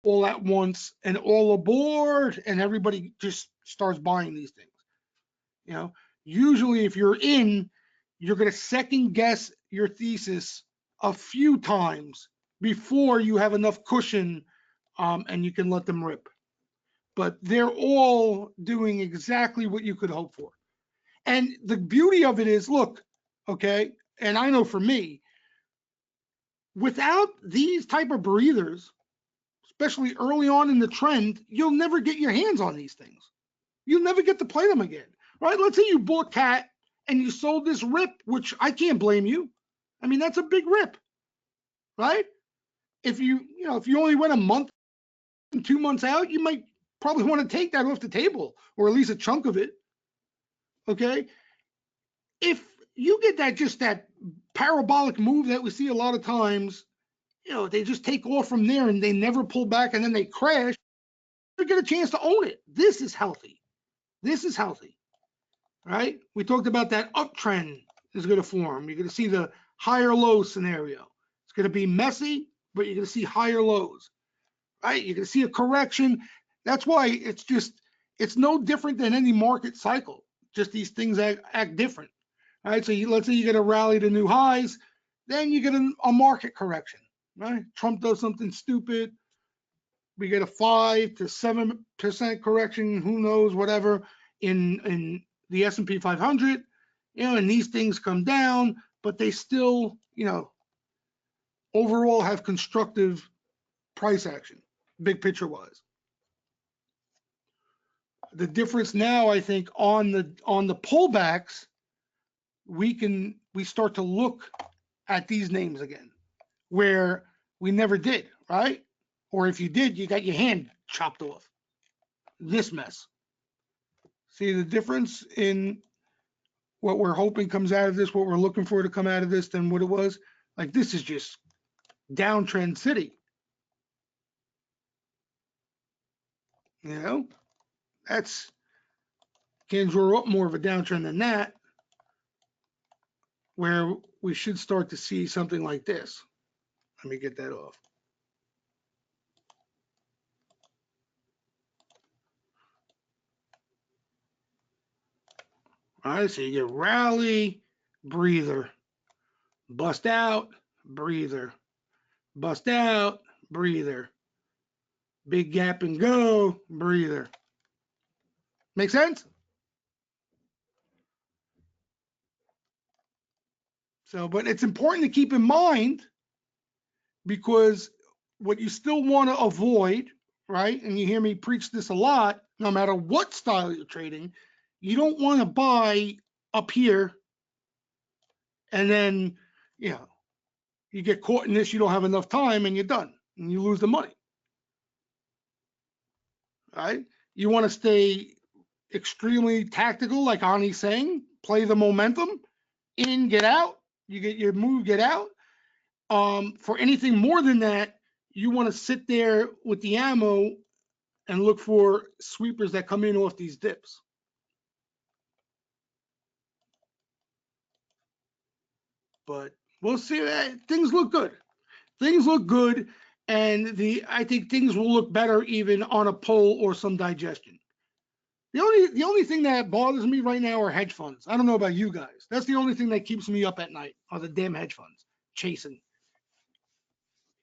all at once and all aboard and everybody just starts buying these things. Usually if you're in, you're going to second guess your thesis a few times before you have enough cushion and you can let them rip. But they're all doing exactly what you could hope for. And the beauty of it is, look, okay, and I know for me, without these type of breathers, especially early on in the trend, you'll never get your hands on these things. You'll never get to play them again, right? Let's say you bought Cat and you sold this rip, which I can't blame you. I mean, that's a big rip, right? If you only went a month and 2 months out, you might probably want to take that off the table, or at least a chunk of it, okay? If you get that parabolic move that we see a lot of times, they just take off from there and they never pull back and then they crash, you get a chance to own it. This is healthy. This is healthy, right? We talked about that uptrend is going to form. You're going to see the higher low scenario. It's going to be messy, but you're going to see higher lows, right? You're going to see a correction. That's why it's no different than any market cycle. Just these things act different, right? So let's say you get a rally to new highs, then you get a market correction, right? Trump does something stupid. We get a 5 to 7% correction, who knows, whatever, in the S&P 500, and these things come down, but they still, overall have constructive price action, big picture wise. The difference now, I think, on the pullbacks, we start to look at these names again, where we never did, right? Or if you did, you got your hand chopped off. This mess. See the difference in what we're hoping comes out of this, what we're looking for to come out of this, than what it was? Like, this is just downtrend city. That's, can't draw up more of a downtrend than that, where we should start to see something like this. Let me get that off. All right, so you get rally, breather, bust out, breather, bust out, breather, big gap and go, breather. Make sense? So, but it's important to keep in mind, because what you still want to avoid, right? And you hear me preach this a lot, no matter what style you're trading, you don't want to buy up here and then, you get caught in this, you don't have enough time and you're done and you lose the money, right? You want to stay extremely tactical, like Ani's saying, play the momentum, in, get out, you get your move, get out. For anything more than that, you want to sit there with the ammo and look for sweepers that come in off these dips. But we'll see. Things look good. Things look good, and I think things will look better even on a poll or some digestion. The only thing that bothers me right now are hedge funds. I don't know about you guys. That's the only thing that keeps me up at night are the damn hedge funds chasing.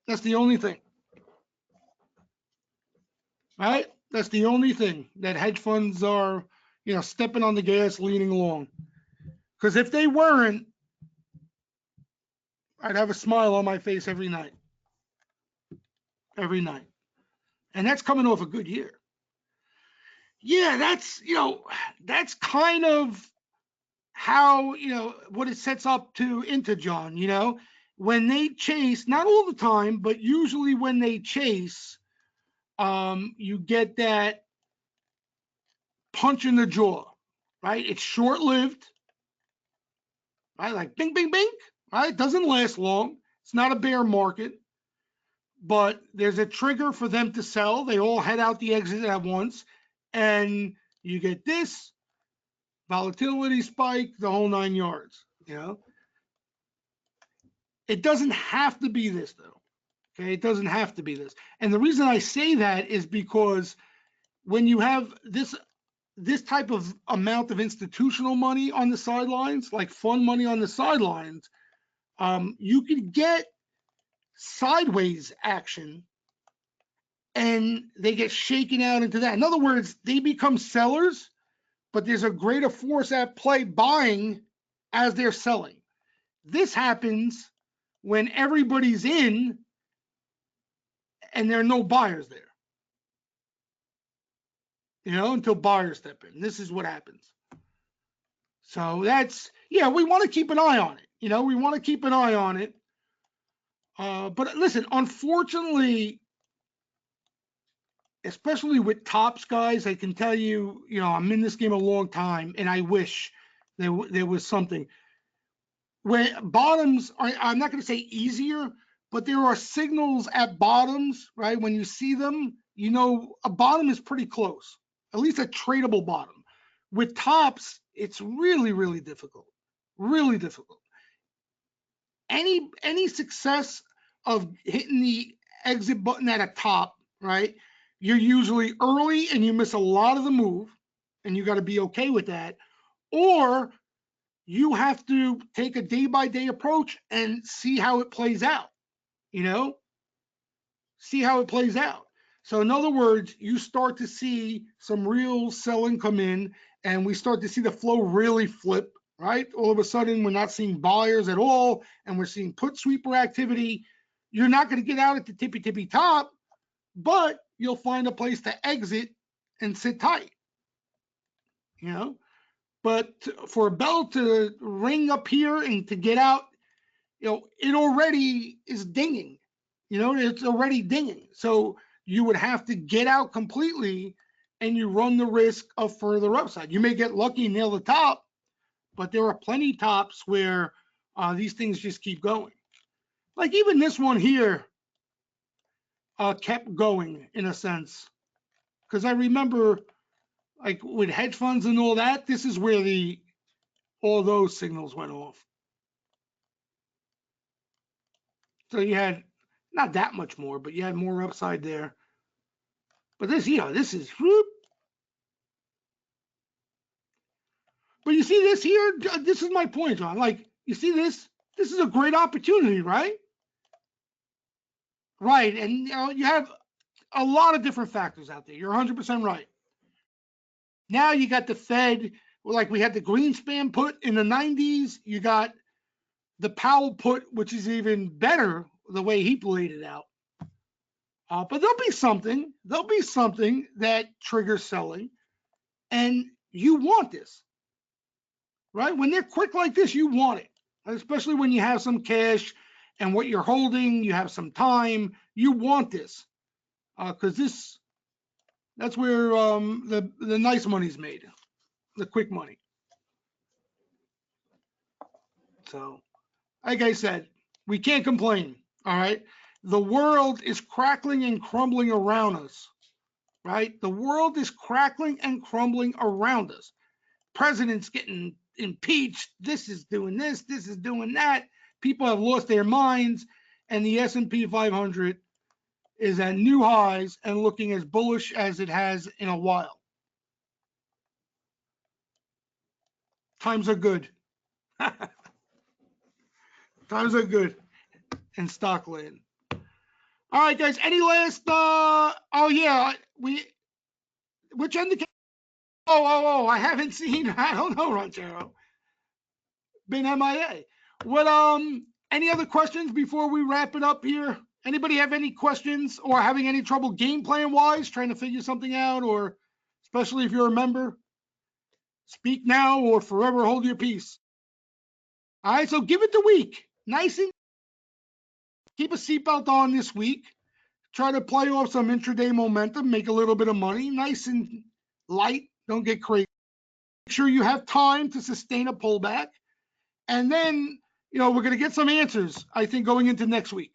That's the only thing. Right? That's the only thing that hedge funds are, stepping on the gas, leaning along. Because if they weren't, I'd have a smile on my face every night. Every night. And that's coming off a good year. Yeah, that's kind of how, what it sets up to into John, when they chase, not all the time, but usually when they chase, you get that punch in the jaw, right? It's short-lived, right? Like bing, bing, bing, right? It doesn't last long. It's not a bear market, but there's a trigger for them to sell. They all head out the exit at once, and you get this volatility spike, the whole 9 yards, It doesn't have to be this, though. Okay, it doesn't have to be this. And the reason I say that is because when you have this type of amount of institutional money on the sidelines, like fund money on the sidelines, you can get sideways action and they get shaken out into that. In other words, they become sellers, but there's a greater force at play buying as they're selling. This happens when everybody's in and there are no buyers there, until buyers step in. This is what happens. So we want to keep an eye on it. We want to keep an eye on it. But listen, unfortunately, especially with tops, guys, I can tell you, I'm in this game a long time, and I wish there was something. When bottoms are, I'm not going to say easier, but there are signals at bottoms, right? When you see them, a bottom is pretty close, at least a tradable bottom. With tops, it's really, really difficult, really difficult. Any success of hitting the exit button at a top, right? You're usually early and you miss a lot of the move, and you got to be okay with that. Or you have to take a day-by-day approach and see how it plays out, see how it plays out. So in other words, you start to see some real selling come in, and we start to see the flow really flip, right? All of a sudden, we're not seeing buyers at all, and we're seeing put sweeper activity. You're not going to get out at the tippy top, but you'll find a place to exit and sit tight, But for a bell to ring up here and to get out, it already is dinging. It's already dinging. So you would have to get out completely, and you run the risk of further upside. You may get lucky and nail the top, but there are plenty tops where these things just keep going. Like even this one here kept going in a sense, because I remember, like with hedge funds and all that, this is where all those signals went off. So you had not that much more, but you had more upside there. But this is whoop. But you see this here, this is my point, John. Like, you see this is a great opportunity, right? Right, and you have a lot of different factors out there. You're 100% right. Now you got the Fed, like we had the Greenspan put in the 90s. You got the Powell put, which is even better the way he played it out. But there'll be something that triggers selling, and you want this, right? When they're quick like this, you want it, especially when you have some cash and what you're holding, you have some time, you want this, because That's where the nice money's made, the quick money. So, like I said, we can't complain. All right. The world is crackling and crumbling around us. Right. The world is crackling and crumbling around us. President's getting impeached. This is doing this. This is doing that. People have lost their minds, and the S&P 500 is at new highs and looking as bullish as it has in a while. Times are good. Times are good in stock land. All right, guys. Any last? Oh yeah, which indicator? Oh! I haven't seen. I don't know, Ranchero. Been MIA. What? Any other questions before we wrap it up here? Anybody have any questions or having any trouble game plan wise, trying to figure something out, or especially if you're a member? Speak now or forever hold your peace. All right, so give it the week. Nice and keep a seatbelt on this week. Try to play off some intraday momentum, make a little bit of money. Nice and light. Don't get crazy. Make sure you have time to sustain a pullback. And then, we're going to get some answers, I think, going into next week.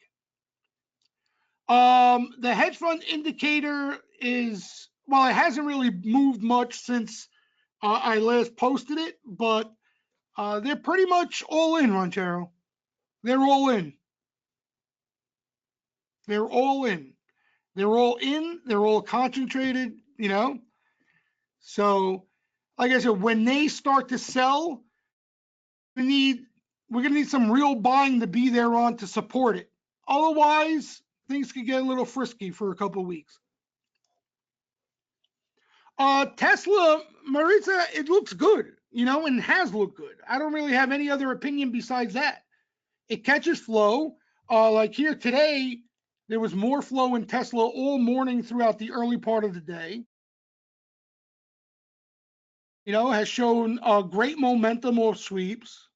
The hedge fund indicator is, well, it hasn't really moved much since I last posted it, but they're pretty much all in, Ranchero. They're all in. They're all in. They're all in. They're all concentrated, So, like I said, when they start to sell, we're going to need some real buying to be there on to support it. Otherwise, things could get a little frisky for a couple of weeks. Tesla, Maritza, it looks good, and has looked good. I don't really have any other opinion besides that. It catches flow. Like here today, there was more flow in Tesla all morning throughout the early part of the day. Has shown great momentum or sweeps.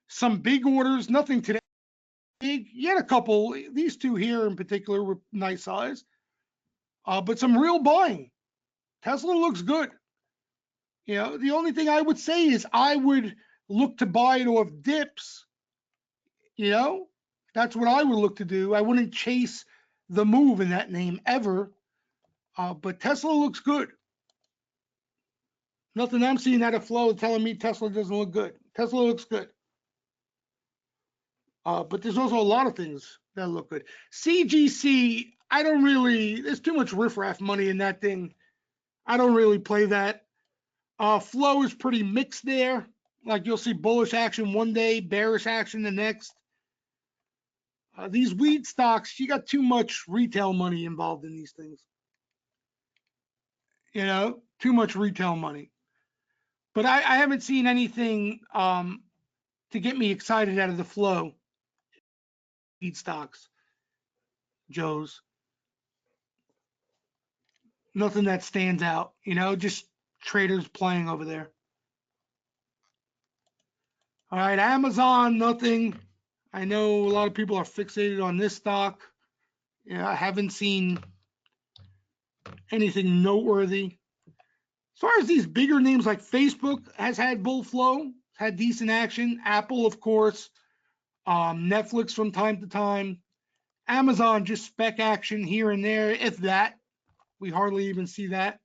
Some big orders, nothing today. Big, yet a couple. These two here in particular were nice size. But some real buying. Tesla looks good. The only thing I would say is I would look to buy it off dips. That's what I would look to do. I wouldn't chase the move in that name ever. But Tesla looks good. Nothing I'm seeing out of flow telling me Tesla doesn't look good. Tesla looks good. But there's also a lot of things that look good. CGC, there's too much riffraff money in that thing. I don't really play that. Flow is pretty mixed there. Like you'll see bullish action one day, bearish action the next. These weed stocks, you got too much retail money involved in these things. Too much retail money. But I haven't seen anything to get me excited out of the flow. Weed stocks, Joe's. Nothing that stands out, just traders playing over there. All right, Amazon, nothing. I know a lot of people are fixated on this stock. I haven't seen anything noteworthy. As far as these bigger names like Facebook has had bull flow, had decent action. Apple, of course. Netflix from time to time. Amazon, just spec action here and there, if that. We hardly even see that.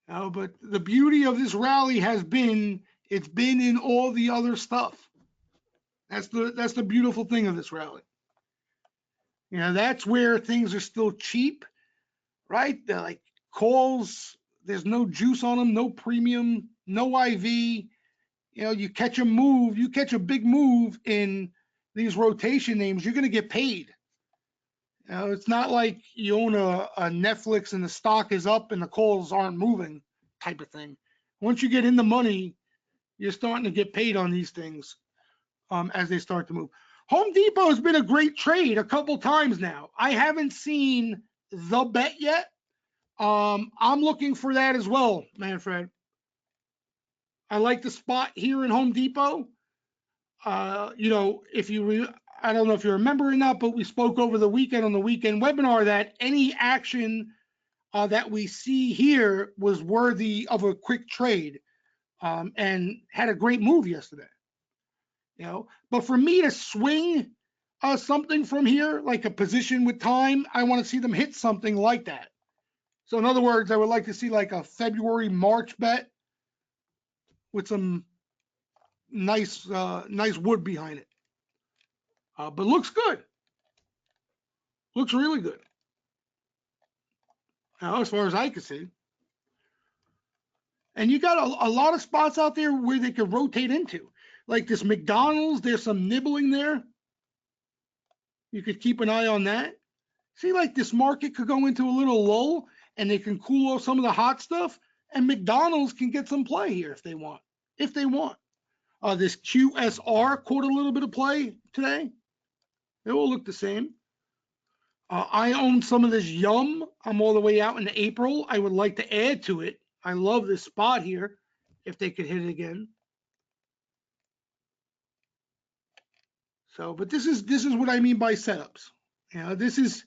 But the beauty of this rally has been, it's been in all the other stuff. That's the beautiful thing of this rally. That's where things are still cheap, right? They're like calls, there's no juice on them, no premium, no IV. You catch a big move in these rotation names, you're going to get paid. It's not like you own a Netflix and the stock is up and the calls aren't moving type of thing. Once you get in the money, you're starting to get paid on these things as they start to move. Home Depot has been a great trade a couple times now. I haven't seen the bet yet. I'm looking for that as well, Manfred. I like the spot here in Home Depot. If you I don't know if you remember or not, but we spoke over the weekend on the weekend webinar that any action that we see here was worthy of a quick trade, and had a great move yesterday. But for me to swing something from here, like a position with time, I want to see them hit something like that. So in other words, I would like to see like a February, March bet with some nice wood behind it. But looks good. Looks really good. Now, as far as I can see. And you got a lot of spots out there where they could rotate into. Like this McDonald's, there's some nibbling there. You could keep an eye on that. See, like this market could go into a little lull and they can cool off some of the hot stuff, and McDonald's can get some play here if they want. If they want. This QSR caught a little bit of play today. It will look the same. I own some of this Yum. I'm all the way out in April. I would like to add to it. I love this spot here if they could hit it again. So, but this is what I mean by setups. This is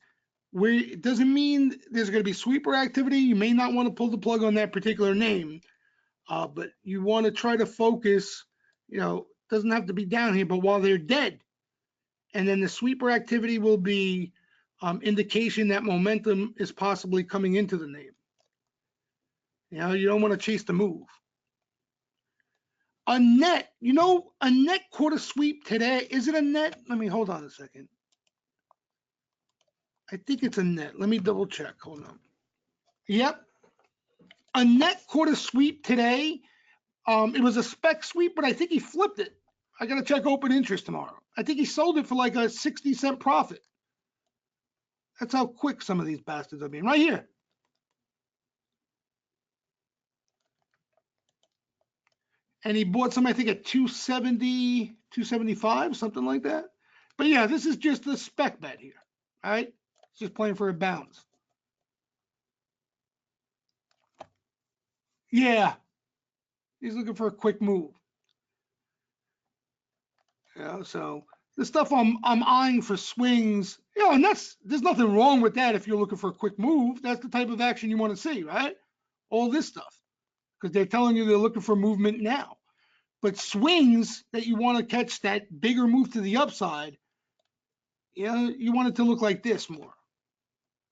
where it doesn't mean there's going to be sweeper activity. You may not want to pull the plug on that particular name, but you want to try to focus. Doesn't have to be down here, but while they're dead, and then the sweeper activity will be indication that momentum is possibly coming into the name. You don't want to chase the move. A net, a net caught a sweep today. Is it a net? Let me hold on a second. I think it's a net. Let me double check. Hold on. Yep. A net caught a sweep today. It was a spec sweep, but I think he flipped it. I got to check open interest tomorrow. I think he sold it for like a 60-cent profit. That's how quick some of these bastards are being. Right here. And he bought some, I think, at 270, 275, something like that. But yeah, this is just a spec bet here. All right? It's just playing for a bounce. Yeah. He's looking for a quick move. So the stuff I'm eyeing for swings, and there's nothing wrong with that if you're looking for a quick move. That's the type of action you want to see, right? All this stuff. Because they're telling you they're looking for movement now. But swings that you want to catch that bigger move to the upside, you want it to look like this more.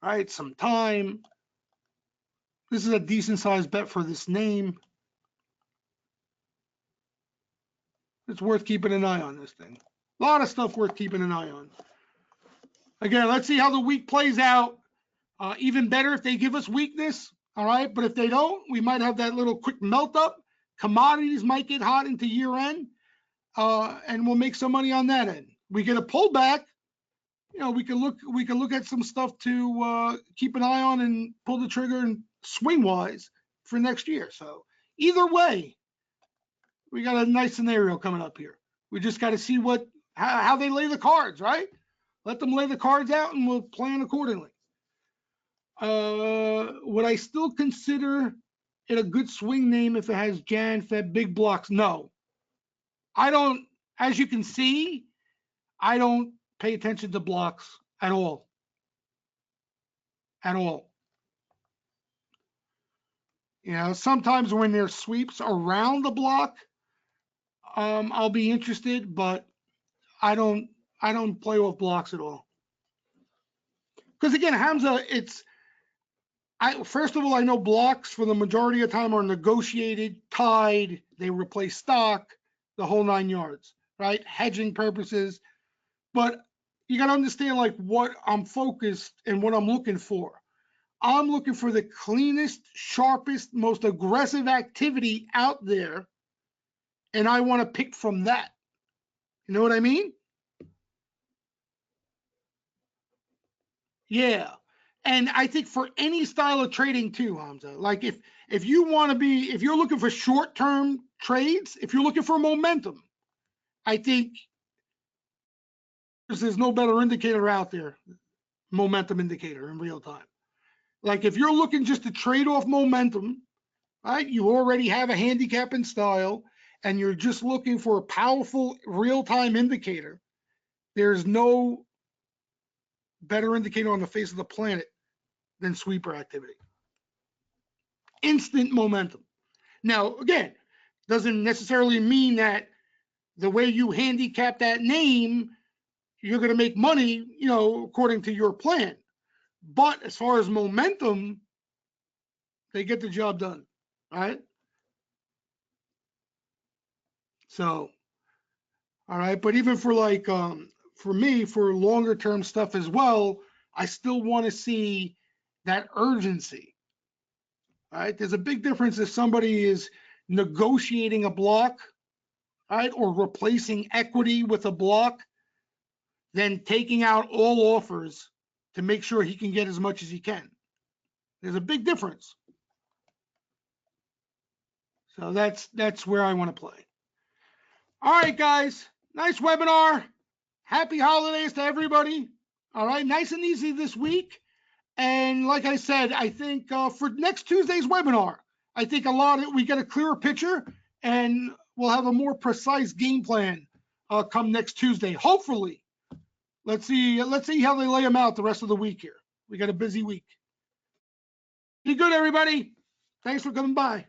All right, some time. This is a decent sized bet for this name. It's worth keeping an eye on this thing. A lot of stuff worth keeping an eye on. Again, let's see how the week plays out. Even better if they give us weakness, all right? But if they don't, we might have that little quick melt up. Commodities might get hot into year end, and we'll make some money on that end. We get a pullback, we can look at some stuff to keep an eye on and pull the trigger and swing wise for next year. So either way, we got a nice scenario coming up here. We just got to see how they lay the cards, right? Let them lay the cards out and we'll plan accordingly. Would I still consider it a good swing name if it has Jan, Feb, big blocks? No. I don't, as you can see, I don't pay attention to blocks at all. At all. Sometimes when there's sweeps around the block, I'll be interested, but I don't play off blocks at all. Because again, Hamza, first of all, I know blocks for the majority of the time are negotiated, tied, they replace stock, the whole 9 yards, right? Hedging purposes. But you got to understand like what I'm focused and what I'm looking for. I'm looking for the cleanest, sharpest, most aggressive activity out there, and I want to pick from that. You know what I mean? Yeah. And I think for any style of trading too, Hamza, like if you're looking for short-term trades, if you're looking for momentum, I think there's no better indicator out there, momentum indicator in real time. Like if you're looking just to trade off momentum, right? You already have a handicap in style and you're just looking for a powerful real-time indicator, There's no better indicator on the face of the planet than sweeper activity. Instant momentum. Now, again, doesn't necessarily mean that the way you handicap that name, you're going to make money, you know, according to your plan. But as far as momentum, they get the job done, all right? So, all right, but even for like, for me, for longer term stuff as well, I still want to see that urgency, all right? There's a big difference if somebody is negotiating a block, all right, or replacing equity with a block, than taking out all offers to make sure he can get as much as he can. There's a big difference. So that's where I want to play. All right, guys, nice webinar. Happy holidays to everybody. All right, nice and easy this week. And like I said, I think for next Tuesday's webinar, I think we get a clearer picture and we'll have a more precise game plan come next Tuesday. Hopefully, let's see how they lay them out the rest of the week here. We got a busy week. Be good, everybody. Thanks for coming by.